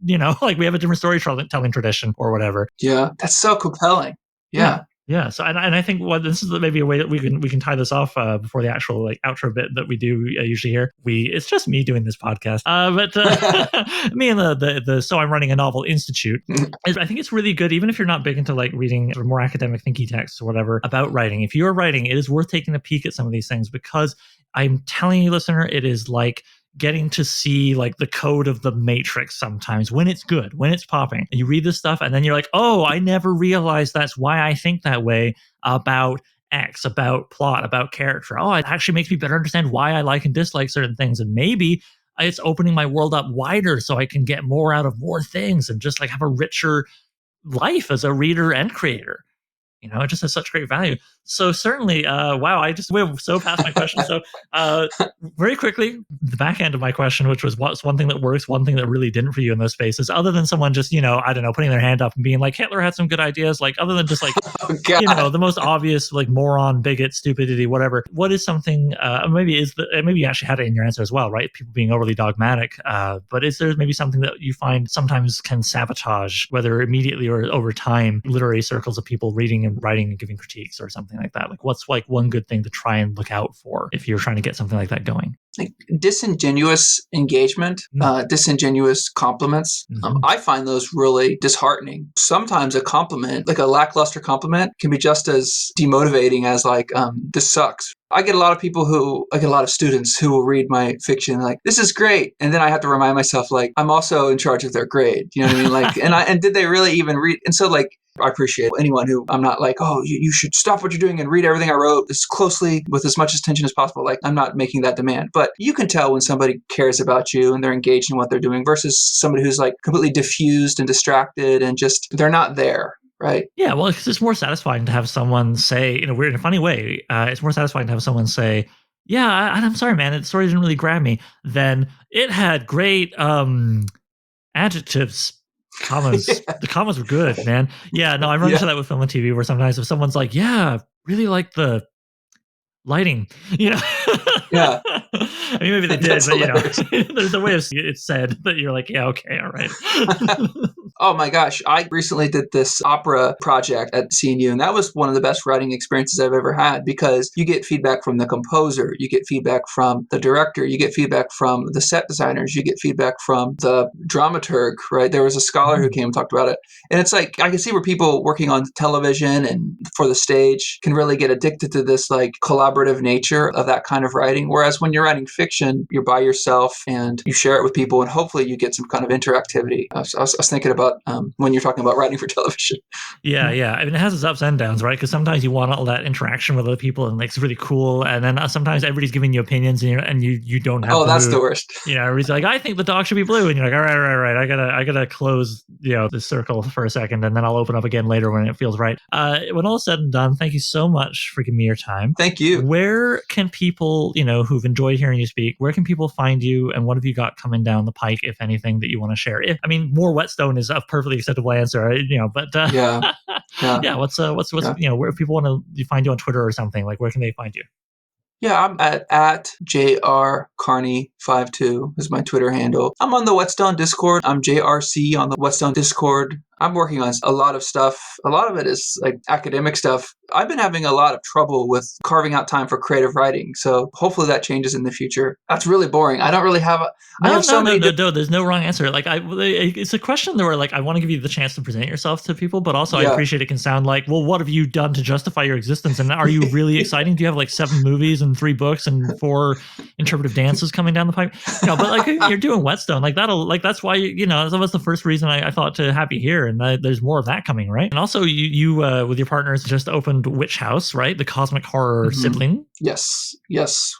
like we have a different storytelling tradition or whatever. Yeah. That's so compelling. Yeah. Yeah. So, and I think this is maybe a way that we can tie this off before the actual like outro bit that we do usually here. It's just me doing this podcast, but me and the So I'm Running a Novel Institute. I think it's really good, even if you're not big into like reading more academic thinky texts or whatever about writing. If you're writing, it is worth taking a peek at some of these things, because I'm telling you, listener, it is like getting to see like the code of the Matrix sometimes when it's good, when it's popping. And you read this stuff and then you're like, oh, I never realized that's why I think that way about X, about plot, about character. Oh, it actually makes me better understand why I like and dislike certain things. And maybe it's opening my world up wider so I can get more out of more things and just like have a richer life as a reader and creator. It just has such great value. So certainly, wow, I just went so past my question. So very quickly, the back end of my question, which was what's one thing that works, one thing that really didn't for you in those spaces, other than someone just, I don't know, putting their hand up and being like, Hitler had some good ideas, like other than just like, the most obvious, like moron, bigot, stupidity, whatever. What is something, maybe you actually had it in your answer as well, right? People being overly dogmatic. But is there maybe something that you find sometimes can sabotage, whether immediately or over time, literary circles of people reading and writing and giving critiques or something like that? Like what's like one good thing to try and look out for if you're trying to get something like that going? Like disingenuous engagement, disingenuous compliments. I find those really disheartening. Sometimes a compliment, like a lackluster compliment, can be just as demotivating as like, this sucks. I get a lot of students who will read my fiction like, this is great. And then I have to remind myself, like, I'm also in charge of their grade. You know what I mean? Like, and did they really even read? And so like, I appreciate anyone who I'm not like, oh, you should stop what you're doing and read everything I wrote as closely with as much attention as possible. Like, I'm not making that demand. But you can tell when somebody cares about you and they're engaged in what they're doing versus somebody who's like completely diffused and distracted and just, they're not there. Right. Yeah. Well, it's more satisfying to have someone say, in a funny way, it's more satisfying to have someone say, yeah, I'm sorry, man, the story didn't really grab me, than it had great adjectives. Commas. The commas were good, man. Yeah, no, I run into that with film and TV where sometimes if someone's like, yeah, really like the lighting, Yeah. I mean, maybe they did, but there's a way of it's said that you're like, yeah, okay, all right. Oh my gosh. I recently did this opera project at CNU, and that was one of the best writing experiences I've ever had because you get feedback from the composer, you get feedback from the director, you get feedback from the set designers, you get feedback from the dramaturg, right? There was a scholar who came and talked about it. And it's like, I can see where people working on television and for the stage can really get addicted to this like collaborative nature of that kind of writing. Whereas when you're writing fiction, you're by yourself and you share it with people and hopefully you get some kind of interactivity. I was thinking about when you're talking about writing for television. Yeah. I mean, it has its ups and downs, right? Because sometimes you want all that interaction with other people and like, it's really cool. And then sometimes everybody's giving you opinions and you don't have that's the worst. Everybody's like, I think the dog should be blue. And you're like, all right. I gotta close, the circle for a second and then I'll open up again later when it feels right. When all is said and done, thank you so much for giving me your time. Thank you. Where can people, who've enjoyed hearing you speak, where can people find you and what have you got coming down the pike, if anything, that you want to share? More Whetstone is a perfectly acceptable answer, but yeah. What's where if people want to find you on Twitter or something, like where can they find you? Yeah, I'm at JR Carney 52 is my Twitter handle. I'm on the Whetstone Discord. I'm JRC on the Whetstone Discord. I'm working on a lot of stuff. A lot of it is like academic stuff. I've been having a lot of trouble with carving out time for creative writing. So hopefully that changes in the future. That's really boring. I don't really have No, there's no wrong answer. Like it's a question where like I want to give you the chance to present yourself to people, but also I appreciate it can sound like, well, what have you done to justify your existence? And are you really exciting? Do you have like 7 movies and 3 books and 4 interpretive dances coming down the pipe? But like you're doing Whetstone, like that's why that was the first reason I thought to have you here, and there's more of that coming, right? And also you with your partners just opened Witch House, right? The cosmic horror sibling. Yes.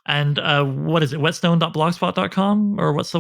And what is it? Whetstone.blogspot.com or what's the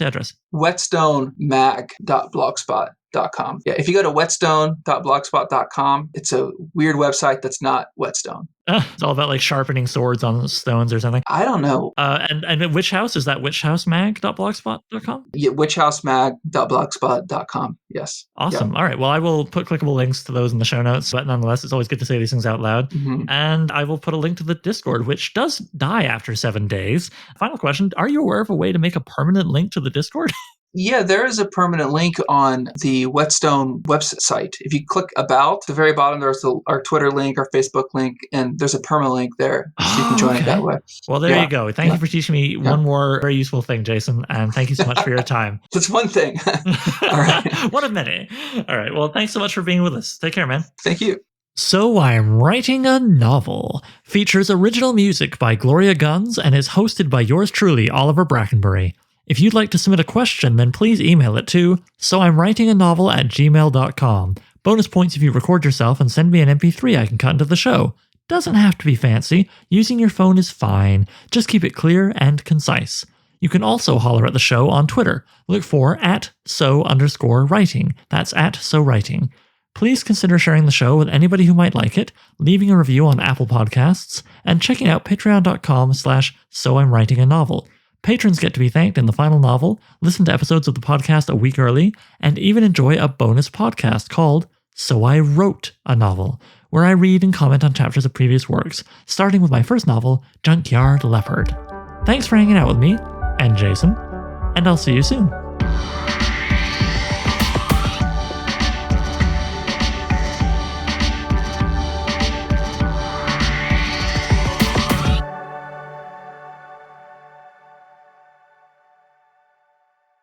address? Whetstonemag.blogspot.com. Yeah, if you go to whetstone.blogspot.com, it's a weird website that's not Whetstone. It's all about like sharpening swords on stones or something. I don't know. And Witch House, is that witchhousemag.blogspot.com? Yeah, witchhousemag.blogspot.com. Yes. Awesome. Yeah. All right. Well, I will put clickable links to those in the show notes, but nonetheless, it's always good to say these things out loud. Mm-hmm. And I will put a link to the Discord, which does die after 7 days. Final question. Are you aware of a way to make a permanent link to the Discord? Yeah, there is a permanent link on the Whetstone website. If you click about, at the very bottom, there's our Twitter link, our Facebook link, and there's a permalink there. So you can join it that way. Well, there you go. Thank you for teaching me one more very useful thing, Jason. And thank you so much for your time. That's one thing. All right. What a minute. All right. Well, thanks so much for being with us. Take care, man. Thank you. So I'm Writing a Novel features original music by Gloria Guns and is hosted by yours truly, Oliver Brackenbury. If you'd like to submit a question, then please email it to soimwritinganovel@gmail.com. Bonus points if you record yourself and send me an MP3 I can cut into the show. Doesn't have to be fancy. Using your phone is fine. Just keep it clear and concise. You can also holler at the show on Twitter. Look for @so_writing. That's @sowriting. Please consider sharing the show with anybody who might like it, leaving a review on Apple Podcasts, and checking out patreon.com/soimwritinganovel. Patrons get to be thanked in the final novel, listen to episodes of the podcast a week early, and even enjoy a bonus podcast called So I Wrote a Novel, where I read and comment on chapters of previous works, starting with my first novel, Junkyard Leopard. Thanks for hanging out with me, and Jason, and I'll see you soon.